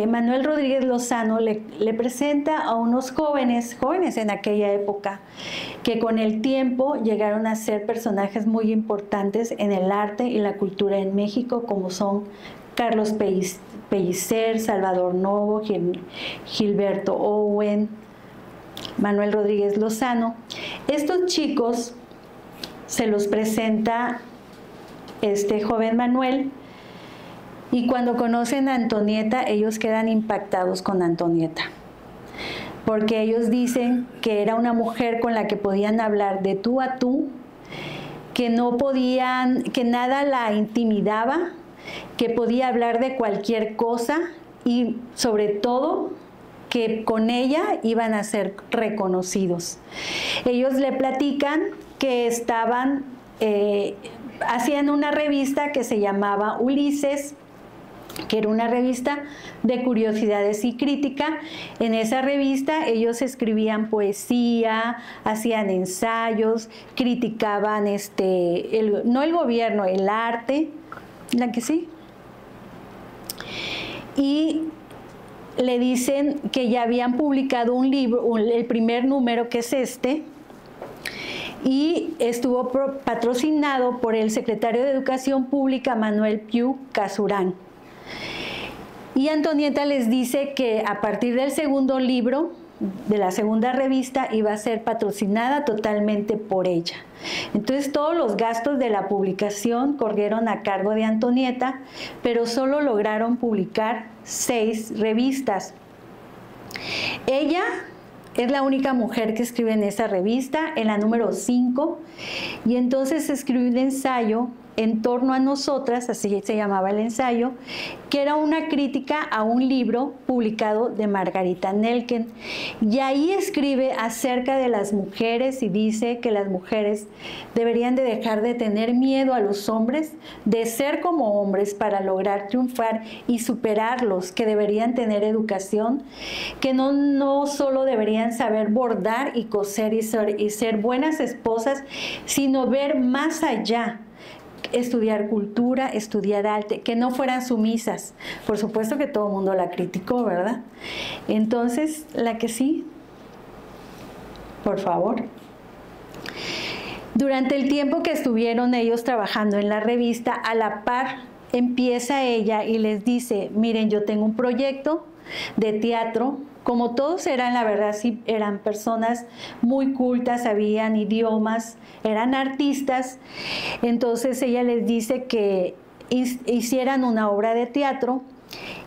Manuel Rodríguez Lozano le presenta a unos jóvenes en aquella época, que con el tiempo llegaron a ser personajes muy importantes en el arte y la cultura en México, como son Carlos Pellicer, Salvador Novo, Gilberto Owen, Manuel Rodríguez Lozano. Estos chicos se los presenta este joven Manuel, y cuando conocen a Antonieta, ellos quedan impactados con Antonieta, porque ellos dicen que era una mujer con la que podían hablar de tú a tú, que no podían, que nada la intimidaba, que podía hablar de cualquier cosa y sobre todo que con ella iban a ser reconocidos. Ellos le platican que estaban, hacían una revista que se llamaba Ulises, que era una revista de curiosidades y crítica. En esa revista ellos escribían poesía, hacían ensayos, criticaban no el gobierno, el arte, ¿la que sí? Y le dicen que ya habían publicado un libro, el primer número, que es este, y estuvo patrocinado por el secretario de Educación Pública, Manuel Piu Casurán. Y Antonieta les dice que a partir del segundo libro, de la segunda revista, iba a ser patrocinada totalmente por ella. Entonces todos los gastos de la publicación corrieron a cargo de Antonieta, pero solo lograron publicar 6 revistas. Ella es la única mujer que escribe en esa revista, en la número 5, y entonces escribió un ensayo En torno a nosotras, así se llamaba el ensayo, que era una crítica a un libro publicado de Margarita Nelken. Y ahí escribe acerca de las mujeres y dice que las mujeres deberían de dejar de tener miedo a los hombres, de ser como hombres para lograr triunfar y superarlos, que deberían tener educación, que no solo deberían saber bordar y coser y ser buenas esposas, sino ver más allá. Estudiar cultura, estudiar arte, que no fueran sumisas. Por supuesto que todo el mundo la criticó, ¿verdad? Entonces, la que sí, por favor. Durante el tiempo que estuvieron ellos trabajando en la revista, a la par empieza ella y les dice, miren, yo tengo un proyecto de teatro. Como todos eran, la verdad, sí, eran personas muy cultas, sabían idiomas, eran artistas. Entonces ella les dice que hicieran una obra de teatro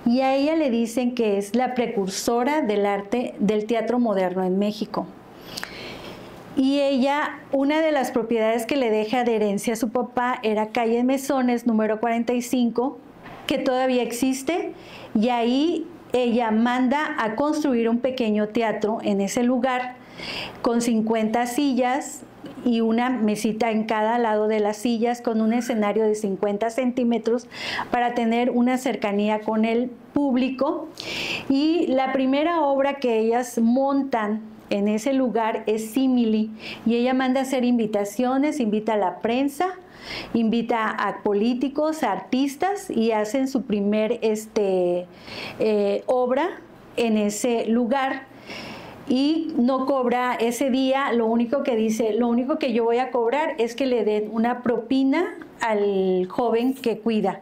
y a ella le dicen que es la precursora del arte del teatro moderno en México. Y ella, una de las propiedades que le deja de herencia a su papá era calle Mesones, número 45, que todavía existe, y ahí ella manda a construir un pequeño teatro en ese lugar con 50 sillas y una mesita en cada lado de las sillas, con un escenario de 50 centímetros para tener una cercanía con el público. Y la primera obra que ellas montan en ese lugar es Símili, y ella manda a hacer invitaciones, invita a la prensa, invita a políticos, a artistas, y hacen su primer obra en ese lugar. Y no cobra ese día, lo único que dice, lo único que yo voy a cobrar es que le den una propina al joven que cuida.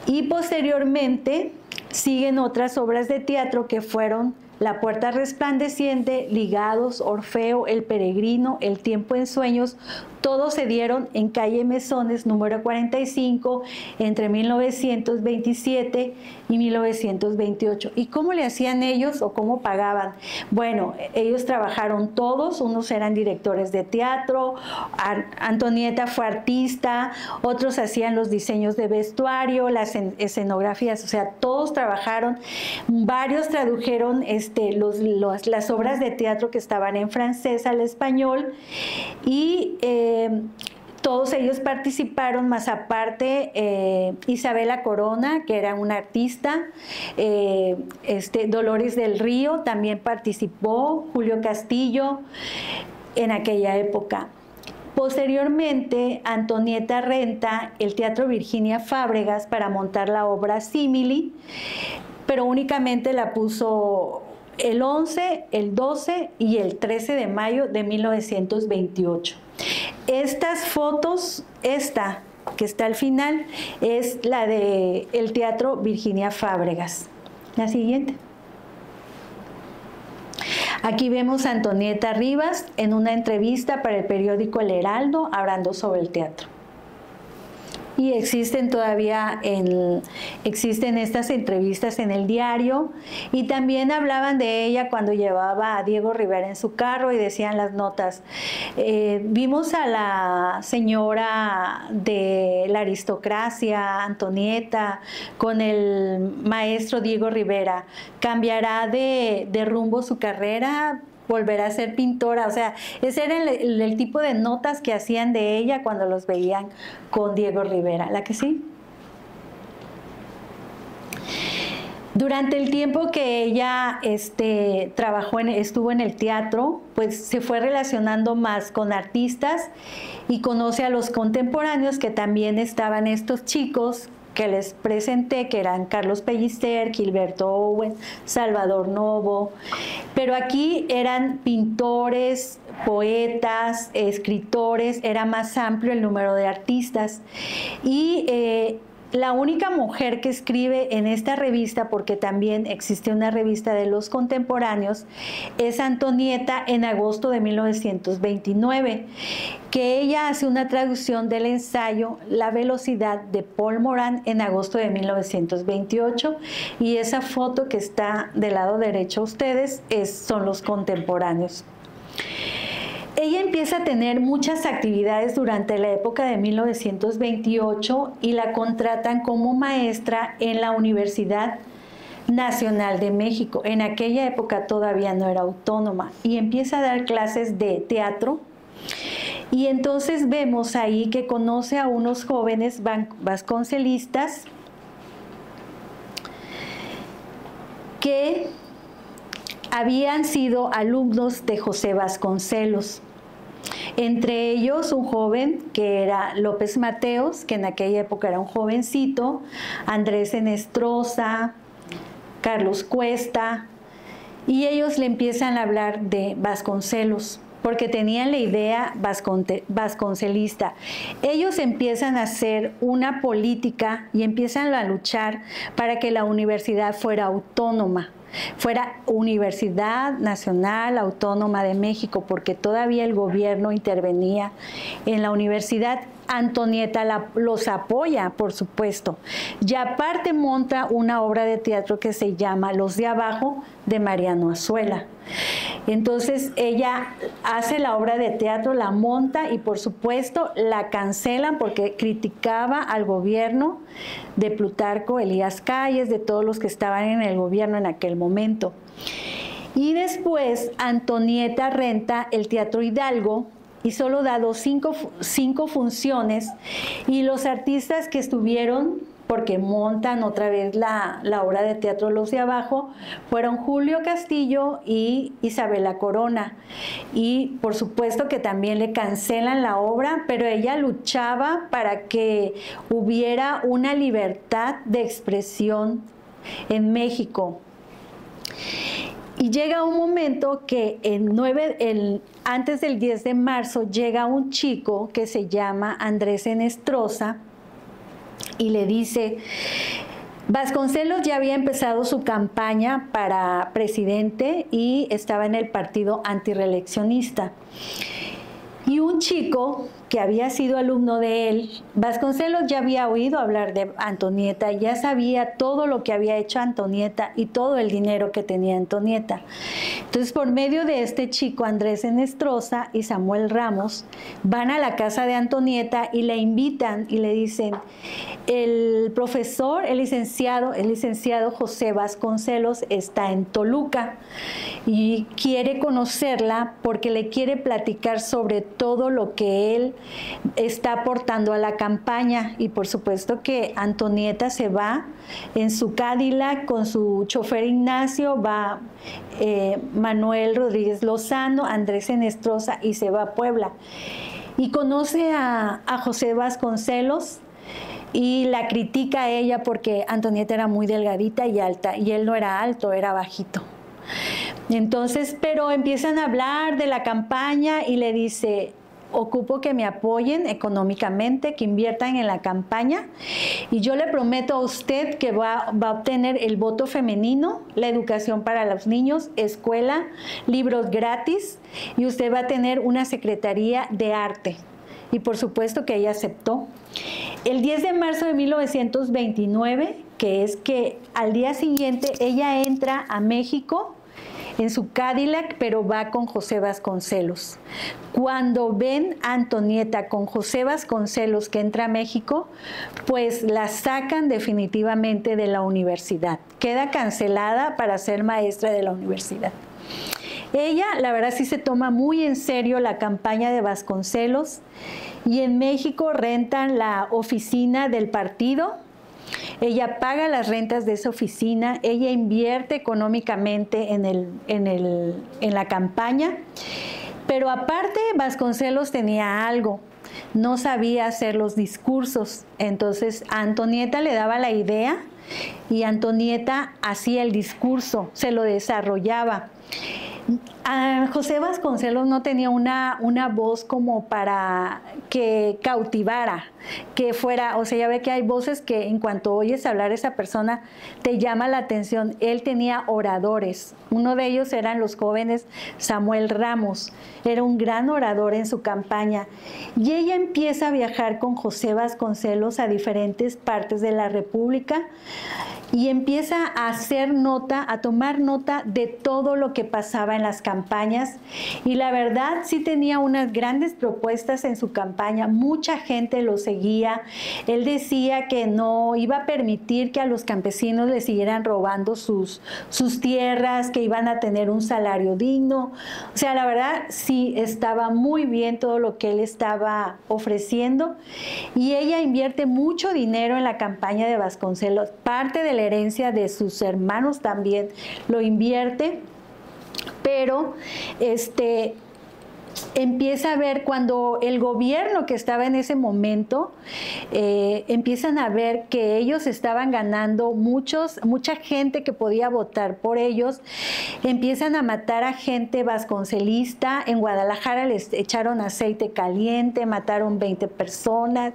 Y posteriormente siguen otras obras de teatro que fueron La Puerta Resplandeciente, Ligados, Orfeo, El Peregrino, El Tiempo en Sueños. Todos se dieron en calle Mesones, número 45, entre 1927 y 1928. ¿Y cómo le hacían ellos o cómo pagaban? Bueno, ellos trabajaron todos, unos eran directores de teatro, Antonieta fue artista, otros hacían los diseños de vestuario, las escenografías, o sea, todos trabajaron, varios tradujeron las obras de teatro que estaban en francés al español, y todos ellos participaron, más aparte Isabela Corona, que era una artista, Dolores del Río también participó, Julio Castillo, en aquella época. Posteriormente, Antonieta renta el Teatro Virginia Fábregas para montar la obra Símili, pero únicamente la puso el 11, el 12 y el 13 de mayo de 1928. Estas fotos, esta que está al final, es la del Teatro Virginia Fábregas. La siguiente. Aquí vemos a Antonieta Rivas en una entrevista para el periódico El Heraldo hablando sobre el teatro. Y existen todavía existen estas entrevistas en el diario, y también hablaban de ella cuando llevaba a Diego Rivera en su carro y decían las notas, vimos a la señora de la aristocracia, Antonieta, con el maestro Diego Rivera, ¿cambiará de rumbo su carrera? ¿Volverá a ser pintora? O sea, ese era el tipo de notas que hacían de ella cuando los veían con Diego Rivera. ¿La que sí? Durante el tiempo que ella estuvo en el teatro, pues se fue relacionando más con artistas y conoce a los contemporáneos, que también estaban estos chicos que les presenté, que eran Carlos Pellicer, Gilberto Owen, Salvador Novo, pero aquí eran pintores, poetas, escritores, era más amplio el número de artistas. Y la única mujer que escribe en esta revista, porque también existe una revista de los contemporáneos, es Antonieta, en agosto de 1929, que ella hace una traducción del ensayo La velocidad de Paul Morand en agosto de 1928, y esa foto que está del lado derecho a ustedes son los contemporáneos. Ella empieza a tener muchas actividades durante la época de 1928 y la contratan como maestra en la Universidad Nacional de México. En aquella época todavía no era autónoma, y empieza a dar clases de teatro. Y entonces vemos ahí que conoce a unos jóvenes vasconcelistas que habían sido alumnos de José Vasconcelos. Entre ellos un joven que era López Mateos, que en aquella época era un jovencito, Andrés Enestrosa, Carlos Cuesta, y ellos le empiezan a hablar de Vasconcelos, porque tenían la idea vasconcelista. Ellos empiezan a hacer una política y empiezan a luchar para que la universidad fuera autónoma, fuera Universidad Nacional Autónoma de México, porque todavía el gobierno intervenía en la universidad. Antonieta los apoya, por supuesto, y aparte monta una obra de teatro que se llama Los de Abajo, de Mariano Azuela. Entonces ella hace la obra de teatro, la monta, y por supuesto la cancelan porque criticaba al gobierno de Plutarco Elías Calles, de todos los que estaban en el gobierno en aquel momento. Y después Antonieta renta el Teatro Hidalgo y solo da cinco funciones, y los artistas que estuvieron, porque montan otra vez la obra de teatro Los de Abajo, fueron Julio Castillo y Isabela Corona. Y por supuesto que también le cancelan la obra, pero ella luchaba para que hubiera una libertad de expresión en México. Y llega un momento que antes del 10 de marzo llega un chico que se llama Andrés Enestrosa y le dice, Vasconcelos ya había empezado su campaña para presidente y estaba en el partido antirreeleccionista. Y un chico que había sido alumno de él, Vasconcelos ya había oído hablar de Antonieta, ya sabía todo lo que había hecho Antonieta y todo el dinero que tenía Antonieta. Entonces, por medio de este chico, Andrés Enestrosa y Samuel Ramos, van a la casa de Antonieta y la invitan y le dicen, el licenciado José Vasconcelos está en Toluca y quiere conocerla porque le quiere platicar sobre todo lo que él está aportando a la campaña. Y por supuesto que Antonieta se va en su Cadillac con su chofer Ignacio, va Manuel Rodríguez Lozano, Andrés Enestrosa, y se va a Puebla. Y conoce a José Vasconcelos y la critica a ella porque Antonieta era muy delgadita y alta, y él no era alto, era bajito. Entonces, pero empiezan a hablar de la campaña y le dice, ocupo que me apoyen económicamente, que inviertan en la campaña, y yo le prometo a usted que va a obtener el voto femenino, la educación para los niños, escuela, libros gratis, y usted va a tener una secretaría de arte. y por supuesto que ella aceptó. El 10 de marzo de 1929, que es que al día siguiente ella entra a México en su Cadillac, pero va con José Vasconcelos. Cuando ven a Antonieta con José Vasconcelos que entra a México, pues la sacan definitivamente de la universidad. Queda cancelada para ser maestra de la universidad. Ella, la verdad, sí se toma muy en serio la campaña de Vasconcelos, y en México rentan la oficina del partido. Ella paga las rentas de esa oficina, ella invierte económicamente en la campaña, pero aparte Vasconcelos tenía algo, no sabía hacer los discursos. Entonces a Antonieta le daba la idea y Antonieta hacía el discurso, se lo desarrollaba. José Vasconcelos no tenía una voz como para que cautivara, que fuera, o sea, ya ve que hay voces que en cuanto oyes hablar esa persona te llama la atención. Él tenía oradores, uno de ellos eran los jóvenes Samuel Ramos, era un gran orador en su campaña, y ella empieza a viajar con José Vasconcelos a diferentes partes de la República y empieza a hacer nota, a tomar nota de todo lo que pasaba en las campañas, y la verdad sí tenía unas grandes propuestas en su campaña, mucha gente lo seguía. Él decía que no iba a permitir que a los campesinos le siguieran robando sus tierras, que iban a tener un salario digno. O sea, la verdad sí estaba muy bien todo lo que él estaba ofreciendo, y ella invierte mucho dinero en la campaña de Vasconcelos, parte de la herencia de sus hermanos también lo invierte, pero empieza a ver cuando el gobierno que estaba en ese momento, empiezan a ver que ellos estaban ganando mucha gente que podía votar por ellos, empiezan a matar a gente vasconcelista. En Guadalajara les echaron aceite caliente, mataron 20 personas.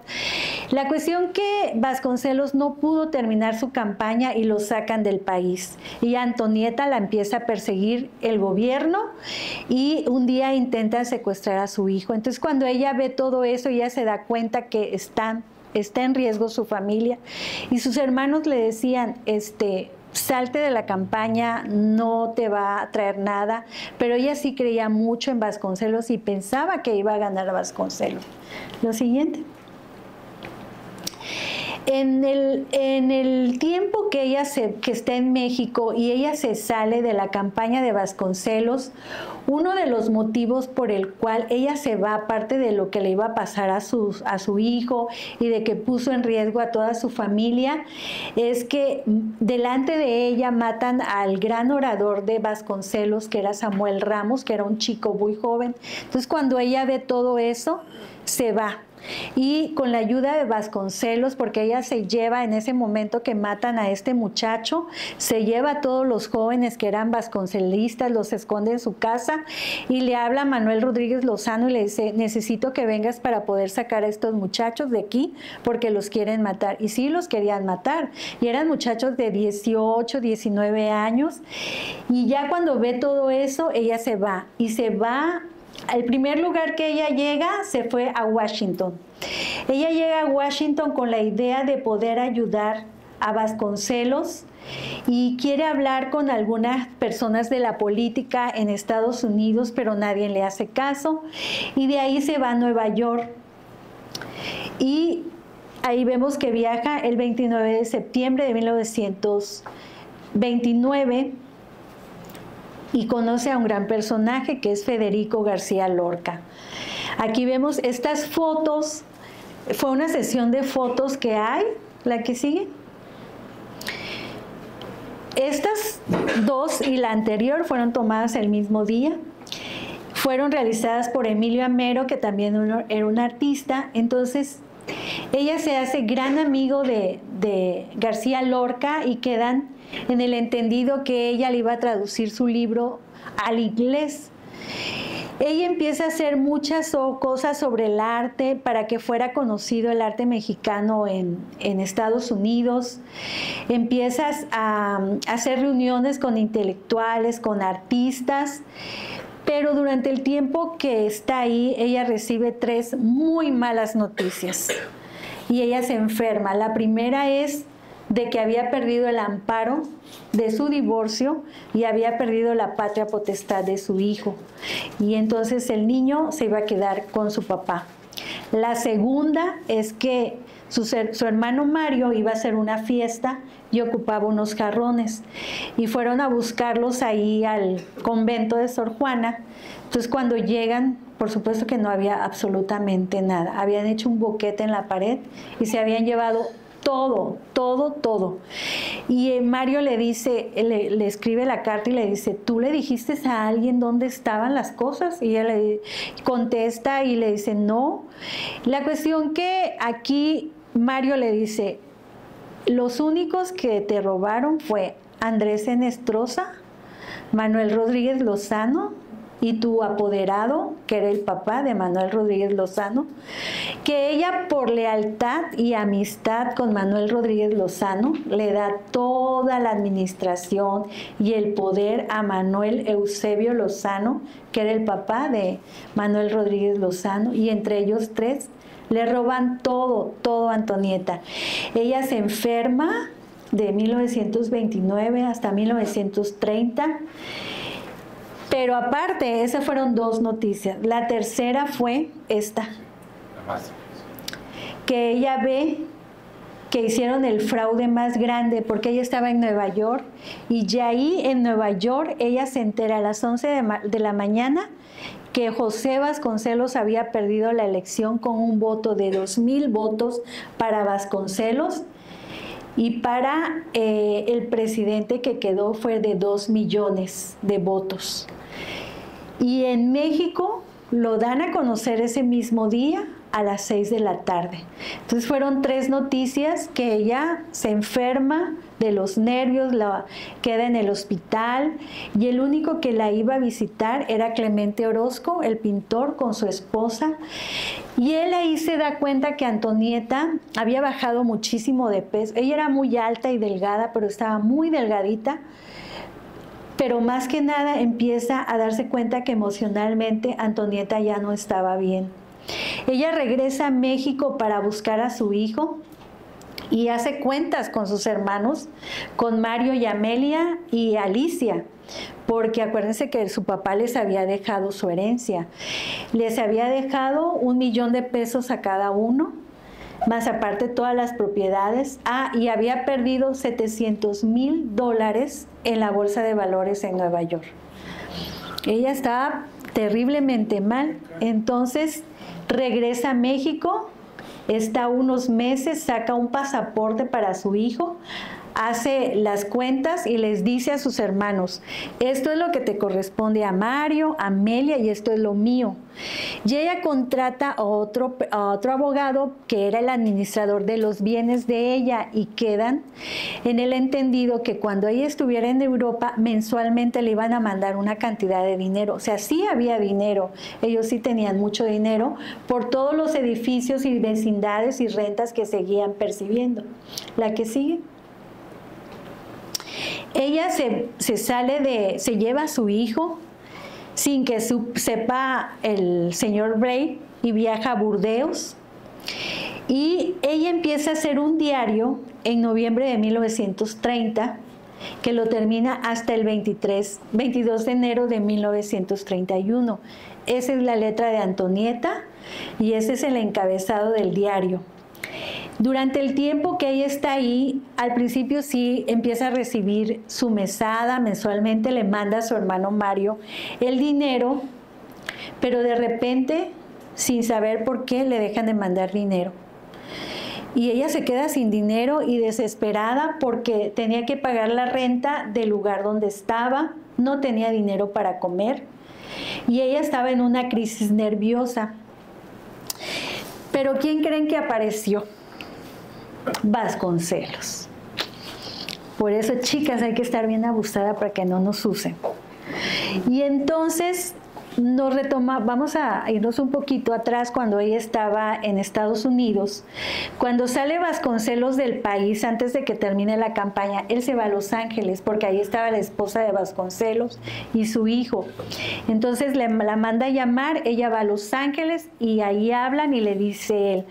La cuestión que Vasconcelos no pudo terminar su campaña y lo sacan del país, y Antonieta la empieza a perseguir el gobierno, y un día intentan secuestrar a su hijo. Entonces cuando ella ve todo eso, ella se da cuenta que está en riesgo su familia, y sus hermanos le decían, salte de la campaña, no te va a traer nada, pero ella sí creía mucho en Vasconcelos y pensaba que iba a ganar a Vasconcelos. Lo siguiente. En el tiempo que ella que está en México y ella se sale de la campaña de Vasconcelos, uno de los motivos por el cual ella se va, aparte de lo que le iba a pasar a su hijo y de que puso en riesgo a toda su familia, es que delante de ella matan al gran orador de Vasconcelos, que era Samuel Ramos, que era un chico muy joven. Entonces cuando ella ve todo eso, se va. Y con la ayuda de Vasconcelos, porque ella se lleva en ese momento que matan a este muchacho, se lleva a todos los jóvenes que eran vasconcelistas, los esconde en su casa y le habla a Manuel Rodríguez Lozano y le dice, necesito que vengas para poder sacar a estos muchachos de aquí porque los quieren matar. Y sí, los querían matar, y eran muchachos de 18, 19 años, y ya cuando ve todo eso, ella se va, y se va. El primer lugar que ella llega se fue a Washington. Ella llega a Washington con la idea de poder ayudar a Vasconcelos y quiere hablar con algunas personas de la política en Estados Unidos, pero nadie le hace caso, y de ahí se va a Nueva York. Y ahí vemos que viaja el 29 de septiembre de 1929 y conoce a un gran personaje que es Federico García Lorca. Aquí vemos estas fotos, fue una sesión de fotos que hay, la que sigue. Estas dos y la anterior fueron tomadas el mismo día. Fueron realizadas por Emilio Amero, que también era un artista. Entonces, ella se hace gran amigo de García Lorca y quedan en el entendido que ella le iba a traducir su libro al inglés. Ella empieza a hacer muchas cosas sobre el arte para que fuera conocido el arte mexicano en Estados Unidos. Empiezas a hacer reuniones con intelectuales, con artistas, Pero durante el tiempo que está ahí, ella recibe 3 muy malas noticias y ella se enferma. La primera es de que había perdido el amparo de su divorcio y había perdido la patria potestad de su hijo. Y entonces el niño se iba a quedar con su papá. La segunda es que su hermano Mario iba a hacer una fiesta y ocupaba unos jarrones. Y fueron a buscarlos ahí al convento de Sor Juana. Entonces cuando llegan, por supuesto que no había absolutamente nada. Habían hecho un boquete en la pared y se habían llevado todo, todo, todo. Y Mario le dice, le escribe la carta y le dice, ¿tú le dijiste a alguien dónde estaban las cosas? Y ella le contesta y le dice, no. La cuestión que aquí Mario le dice, los únicos que te robaron fue Andrés Enestrosa, Manuel Rodríguez Lozano y tu apoderado, que era el papá de Manuel Rodríguez Lozano, que ella por lealtad y amistad con Manuel Rodríguez Lozano le da toda la administración y el poder a Manuel Eusebio Lozano, que era el papá de Manuel Rodríguez Lozano, y entre ellos 3 le roban todo, todo a Antonieta. Ella se enferma de 1929 hasta 1930. Pero aparte, esas fueron 2 noticias. La tercera fue esta, que ella ve que hicieron el fraude más grande porque ella estaba en Nueva York y ya ahí en Nueva York ella se entera a las 11 de la mañana que José Vasconcelos había perdido la elección con un voto de 2,000 votos para Vasconcelos. Y para el presidente que quedó fue de 2 millones de votos. Y en México lo dan a conocer ese mismo día a las 6 de la tarde. Entonces fueron 3 noticias, que ella se enferma de los nervios, queda en el hospital, y el único que la iba a visitar era Clemente Orozco, el pintor, con su esposa. Y él ahí se da cuenta que Antonieta había bajado muchísimo de peso. Ella era muy alta y delgada, pero estaba muy delgadita. Pero más que nada empieza a darse cuenta que emocionalmente Antonieta ya no estaba bien. Ella regresa a México para buscar a su hijo y hace cuentas con sus hermanos, con Mario y Amelia y Alicia, porque acuérdense que su papá les había dejado su herencia. Les había dejado $1 millón de pesos a cada uno, más aparte todas las propiedades. Y había perdido $700,000 en la bolsa de valores en Nueva York. Ella estaba terriblemente mal. Entonces regresa a México, está unos meses, saca un pasaporte para su hijo, hace las cuentas y les dice a sus hermanos, esto es lo que te corresponde a Mario, a Amelia, y esto es lo mío. Y ella contrata a otro abogado que era el administrador de los bienes de ella, y quedan en el entendido que cuando ella estuviera en Europa mensualmente le iban a mandar una cantidad de dinero. O sea, sí había dinero, ellos sí tenían mucho dinero por todos los edificios y vecindades y rentas que seguían percibiendo. La que sigue. Ella se lleva a su hijo sin que sepa el señor Bray, y viaja a Burdeos. Y ella empieza a hacer un diario en noviembre de 1930, que lo termina hasta el 22 de enero de 1931. Esa es la letra de Antonieta y ese es el encabezado del diario. Durante el tiempo que ella está ahí, al principio sí empieza a recibir su mesada, mensualmente le manda a su hermano Mario el dinero, pero de repente, sin saber por qué, le dejan de mandar dinero. Y ella se queda sin dinero y desesperada porque tenía que pagar la renta del lugar donde estaba, no tenía dinero para comer y ella estaba en una crisis nerviosa. Pero ¿quién creen que apareció? Vasconcelos. Por eso, chicas, hay que estar bien abusada para que no nos usen. Y entonces vamos a irnos un poquito atrás cuando ella estaba en Estados Unidos. Cuando sale Vasconcelos del país, antes de que termine la campaña, él se va a Los Ángeles, porque ahí estaba la esposa de Vasconcelos y su hijo. Entonces la manda a llamar, ella va a Los Ángeles y ahí hablan y le dice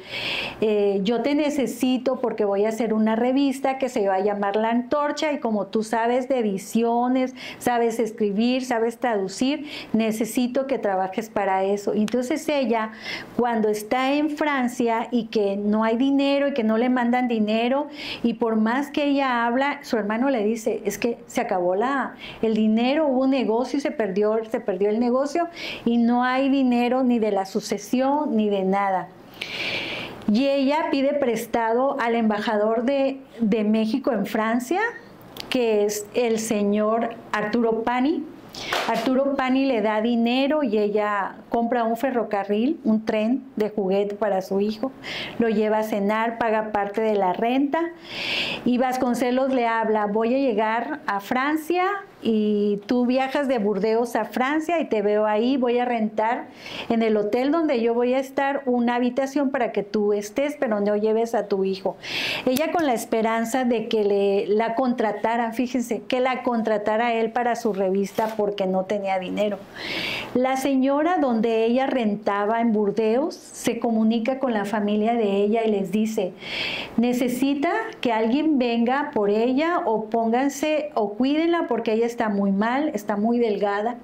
él, yo te necesito porque voy a hacer una revista que se va a llamar La Antorcha y como tú sabes de ediciones, sabes escribir, sabes traducir, necesito que trabajes para eso. Entonces ella, cuando está en Francia y que no hay dinero y que no le mandan dinero, y por más que ella habla, su hermano le dice, es que se acabó el dinero, hubo un negocio y se perdió el negocio y no hay dinero ni de la sucesión ni de nada. Y ella pide prestado al embajador de México en Francia, que es el señor Arturo Pani. Arturo Pani le da dinero y ella compra un ferrocarril, un tren de juguete para su hijo, lo lleva a cenar, paga parte de la renta y Vasconcelos le habla, voy a llegar a Francia y tú viajas de Burdeos a Francia y te veo ahí, voy a rentar en el hotel donde yo voy a estar una habitación para que tú estés, pero no lleves a tu hijo. Ella con la esperanza de que la contrataran, fíjense, que la contratara él para su revista porque no tenía dinero. La señora donde ella rentaba en Burdeos se comunica con la familia de ella y les dice, necesita que alguien venga por ella o pónganse o cuídenla porque ella está muy mal, está muy delgada,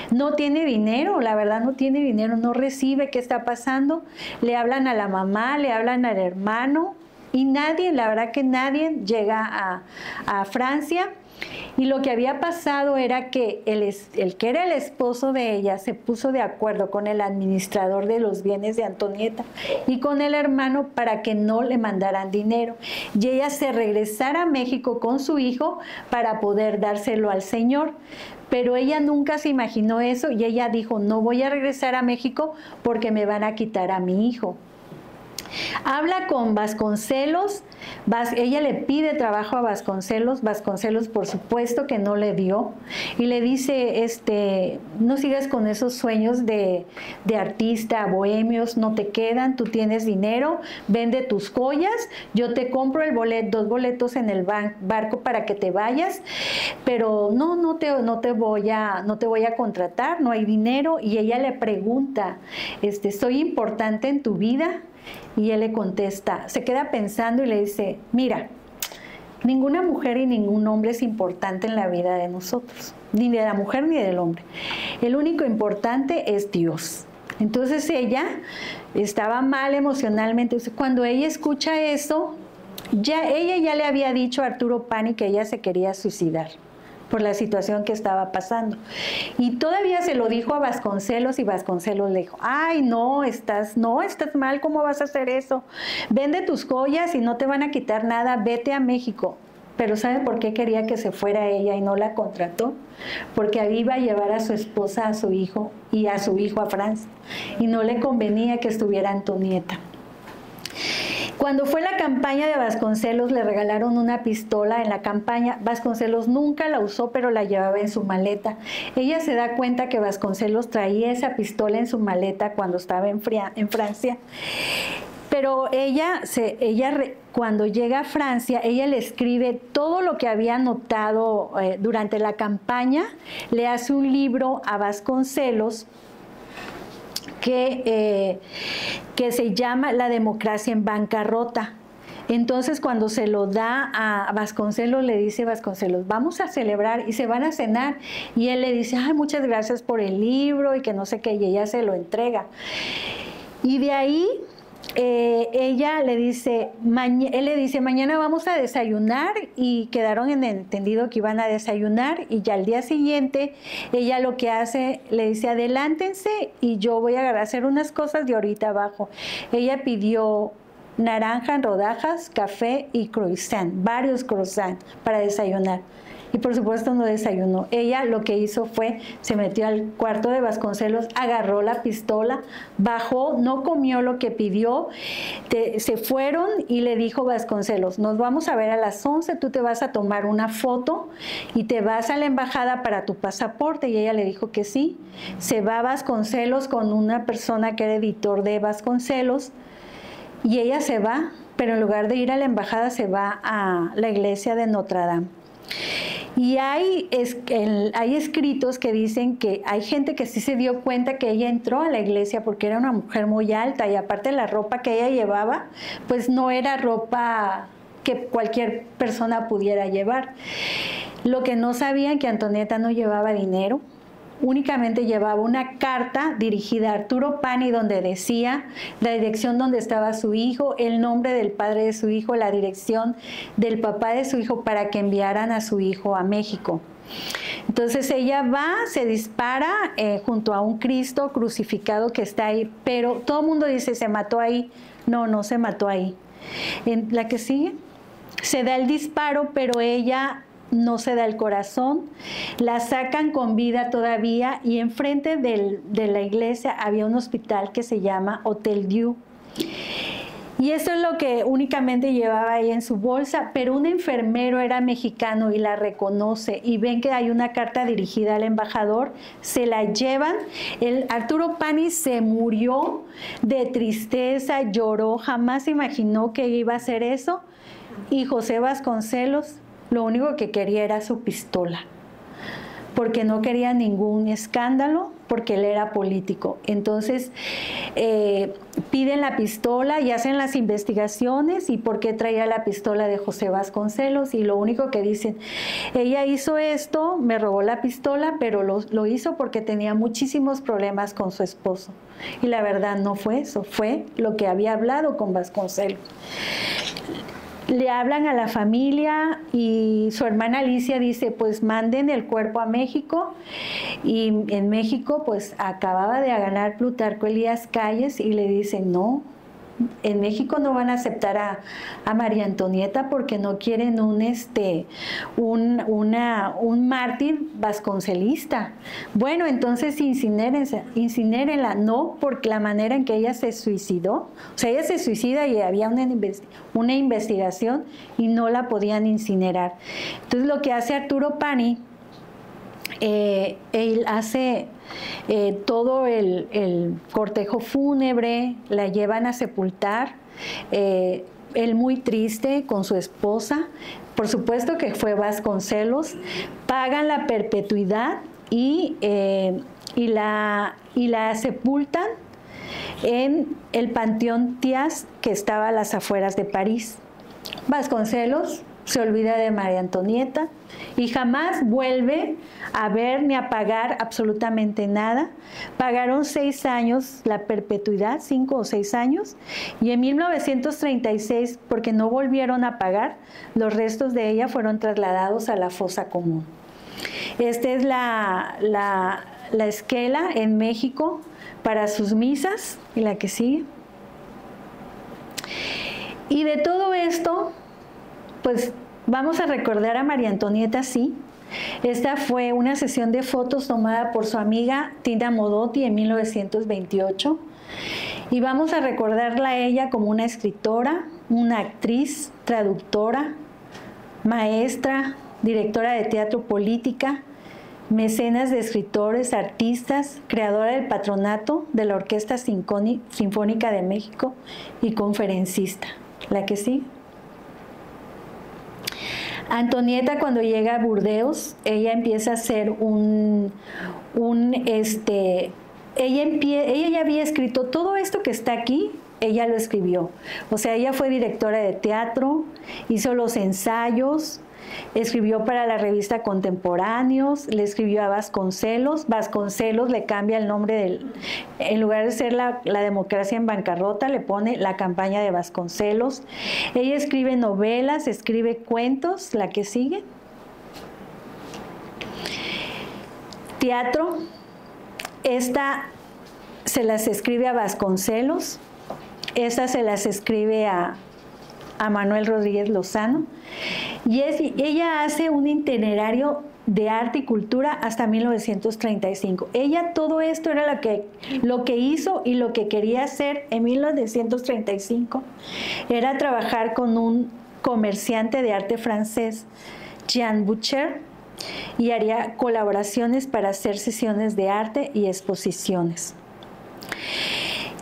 no tiene dinero, la verdad no tiene dinero, no recibe, ¿qué está pasando? Le hablan a la mamá, le hablan al hermano y nadie, la verdad que nadie llega a Francia. Y lo que había pasado era que el que era el esposo de ella se puso de acuerdo con el administrador de los bienes de Antonieta y con el hermano para que no le mandaran dinero. Y ella se regresara a México con su hijo para poder dárselo al señor. Pero ella nunca se imaginó eso y ella dijo, no voy a regresar a México porque me van a quitar a mi hijo. Habla con Vasconcelos, ella le pide trabajo a Vasconcelos, Vasconcelos por supuesto que no le dio y le dice, no sigas con esos sueños de artista, bohemios, no te quedan, tú tienes dinero, vende tus joyas, yo te compro dos boletos en el barco para que te vayas, pero no te voy a contratar, no hay dinero. Y ella le pregunta, ¿soy importante en tu vida? Y él le contesta, se queda pensando y le dice, mira, ninguna mujer y ningún hombre es importante en la vida de nosotros, ni de la mujer ni del hombre. El único importante es Dios. Entonces ella estaba mal emocionalmente. Cuando ella escucha eso, ella ya le había dicho a Arturo Pani que ella se quería suicidar por la situación que estaba pasando. Y todavía se lo dijo a Vasconcelos y Vasconcelos le dijo, ay, no, estás mal, ¿cómo vas a hacer eso? Vende tus joyas y no te van a quitar nada, vete a México. Pero ¿sabe por qué quería que se fuera ella y no la contrató? Porque ahí iba a llevar a su esposa, a su hijo y a su hijo a Francia. Y no le convenía que estuviera Antonieta. Cuando fue la campaña de Vasconcelos, le regalaron una pistola en la campaña. Vasconcelos nunca la usó, pero la llevaba en su maleta. Ella se da cuenta que Vasconcelos traía esa pistola en su maleta cuando estaba en Francia. Pero cuando llega a Francia, ella le escribe todo lo que había notado durante la campaña, le hace un libro a Vasconcelos que se llama La democracia en bancarrota. Entonces, cuando se lo da a Vasconcelos, le dice Vasconcelos, vamos a celebrar y se van a cenar. Y él le dice, ay, muchas gracias por el libro y que no sé qué, y ella se lo entrega. Y de ahí ella le dice, él le dice, mañana vamos a desayunar, y quedaron en el entendido que iban a desayunar, y ya al día siguiente ella lo que hace, le dice, adelántense y yo voy a hacer unas cosas de ahorita abajo. Ella pidió naranja en rodajas, café y croissant, varios croissants para desayunar. y por supuesto no desayunó. Ella lo que hizo fue, se metió al cuarto de Vasconcelos, agarró la pistola, bajó, no comió lo que pidió, se fueron y le dijo Vasconcelos, nos vamos a ver a las 11, tú te vas a tomar una foto y te vas a la embajada para tu pasaporte. Y ella le dijo que sí. Se va a Vasconcelos con una persona que era editor de Vasconcelos y ella se va, pero en lugar de ir a la embajada se va a la iglesia de Notre Dame. Y hay escritos que dicen que hay gente que sí se dio cuenta que ella entró a la iglesia porque era una mujer muy alta y aparte la ropa que ella llevaba, pues no era ropa que cualquier persona pudiera llevar. Lo que no sabían que Antonieta no llevaba dinero, únicamente llevaba una carta dirigida a Arturo Pani donde decía la dirección donde estaba su hijo, el nombre del padre de su hijo, la dirección del papá de su hijo para que enviaran a su hijo a México. Entonces ella va, se dispara junto a un Cristo crucificado que está ahí, pero todo el mundo dice, ¿se mató ahí? No, no se mató ahí. En la que sigue, se da el disparo, pero ella no se da el corazón, la sacan con vida todavía y enfrente de la iglesia había un hospital que se llama Hotel Dieu. Y eso es lo que únicamente llevaba ahí en su bolsa, pero un enfermero era mexicano y la reconoce y ven que hay una carta dirigida al embajador, se la llevan. Arturo Pani se murió de tristeza, lloró, jamás imaginó que iba a hacer eso, y José Vasconcelos lo único que quería era su pistola, porque no quería ningún escándalo, porque él era político. Entonces piden la pistola y hacen las investigaciones y por qué traía la pistola de José Vasconcelos, y lo único que dicen, ella hizo esto, me robó la pistola, pero lo hizo porque tenía muchísimos problemas con su esposo. Y la verdad no fue eso, fue lo que había hablado con Vasconcelos. Le hablan a la familia y su hermana Alicia dice, pues manden el cuerpo a México. Y en México pues acababa de ganar Plutarco Elías Calles y le dicen, no, en México no van a aceptar a María Antonieta porque no quieren un mártir vasconcelista. Bueno, entonces incinérenla, no, porque la manera en que ella se suicidó, o sea, ella se suicida y había una investigación y no la podían incinerar. Entonces lo que hace Arturo Pani, él hace todo el cortejo fúnebre, la llevan a sepultar, él muy triste con su esposa, por supuesto que fue Vasconcelos, pagan la perpetuidad y la sepultan en el Panteón Thias, que estaba a las afueras de París. Vasconcelos se olvida de María Antonieta y jamás vuelve a ver ni a pagar absolutamente nada. Pagaron 6 años la perpetuidad, 5 o 6 años, y en 1936, porque no volvieron a pagar, los restos de ella fueron trasladados a la fosa común. Esta es la esquela en México para sus misas, y la que sigue. Y de todo esto, pues vamos a recordar a María Antonieta, sí. Esta fue una sesión de fotos tomada por su amiga Tina Modotti en 1928. Y vamos a recordarla a ella como una escritora, una actriz, traductora, maestra, directora de teatro política, mecenas de escritores, artistas, creadora del patronato de la Orquesta Sinfónica de México y conferencista. La que sí. Antonieta, cuando llega a Burdeos, ella empieza a hacer ella ya había escrito todo esto que está aquí, ella lo escribió. O sea, ella fue directora de teatro, hizo los ensayos, escribió para la revista Contemporáneos, le escribió a Vasconcelos. Vasconcelos le cambia el nombre en lugar de ser la democracia en bancarrota, le pone la campaña de Vasconcelos. Ella escribe novelas, escribe cuentos, la que sigue. Teatro, esta se las escribe a Vasconcelos, esta se las escribe a a Manuel Rodríguez Lozano, y ella hace un itinerario de arte y cultura hasta 1935. Ella todo esto era lo que hizo y lo que quería hacer en 1935 era trabajar con un comerciante de arte francés, Jean Boucher, y haría colaboraciones para hacer sesiones de arte y exposiciones.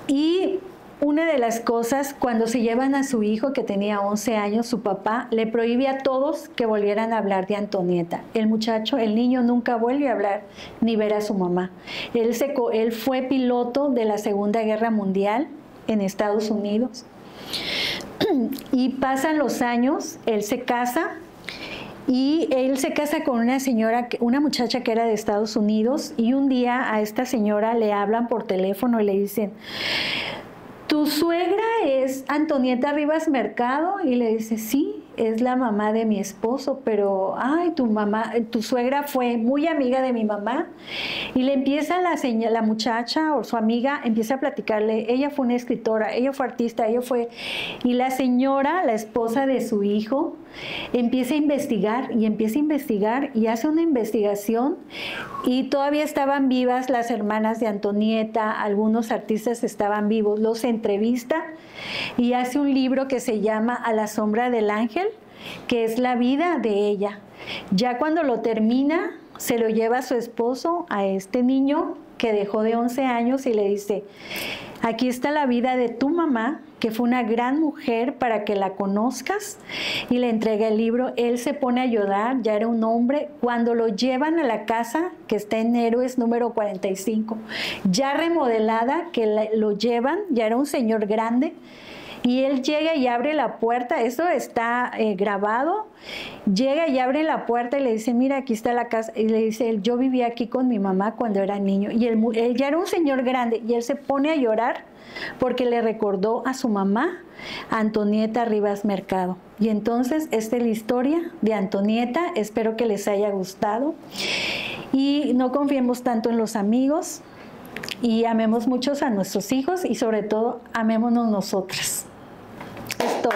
Y una de las cosas, cuando se llevan a su hijo, que tenía 11 años, su papá le prohíbe a todos que volvieran a hablar de Antonieta. El muchacho, el niño, nunca vuelve a hablar ni ver a su mamá. Él fue piloto de la Segunda Guerra Mundial en Estados Unidos. Y pasan los años, él se casa, y él se casa con una señora, una muchacha que era de Estados Unidos, y un día a esta señora le hablan por teléfono y le dicen: ¿tu suegra es Antonieta Rivas Mercado? Y le dice: sí, es la mamá de mi esposo, pero ay, tu suegra fue muy amiga de mi mamá. Y le empieza la muchacha o su amiga empieza a platicarle: ella fue una escritora, ella fue artista, y la señora, la esposa de su hijo, empieza a investigar y hace una investigación, y todavía estaban vivas las hermanas de Antonieta, algunos artistas estaban vivos, los entrevista y hace un libro que se llama A la sombra del ángel, que es la vida de ella. Ya cuando lo termina, se lo lleva a su esposo, a este niño que dejó de 11 años, y le dice: aquí está la vida de tu mamá, que fue una gran mujer, para que la conozcas. Y le entrega el libro. Él se pone a llorar, ya era un hombre. Cuando lo llevan a la casa que está en Héroes número 45, ya remodelada, que lo llevan, ya era un señor grande, y él llega y abre la puerta, esto está grabado, llega y abre la puerta y le dice: mira, aquí está la casa, y le dice: yo vivía aquí con mi mamá cuando era niño. Y él ya era un señor grande, y él se pone a llorar porque le recordó a su mamá, Antonieta Rivas Mercado. Y entonces esta es la historia de Antonieta. Espero que les haya gustado, y no confiemos tanto en los amigos, y amemos muchos a nuestros hijos, y sobre todo amémonos nosotras. Es todo.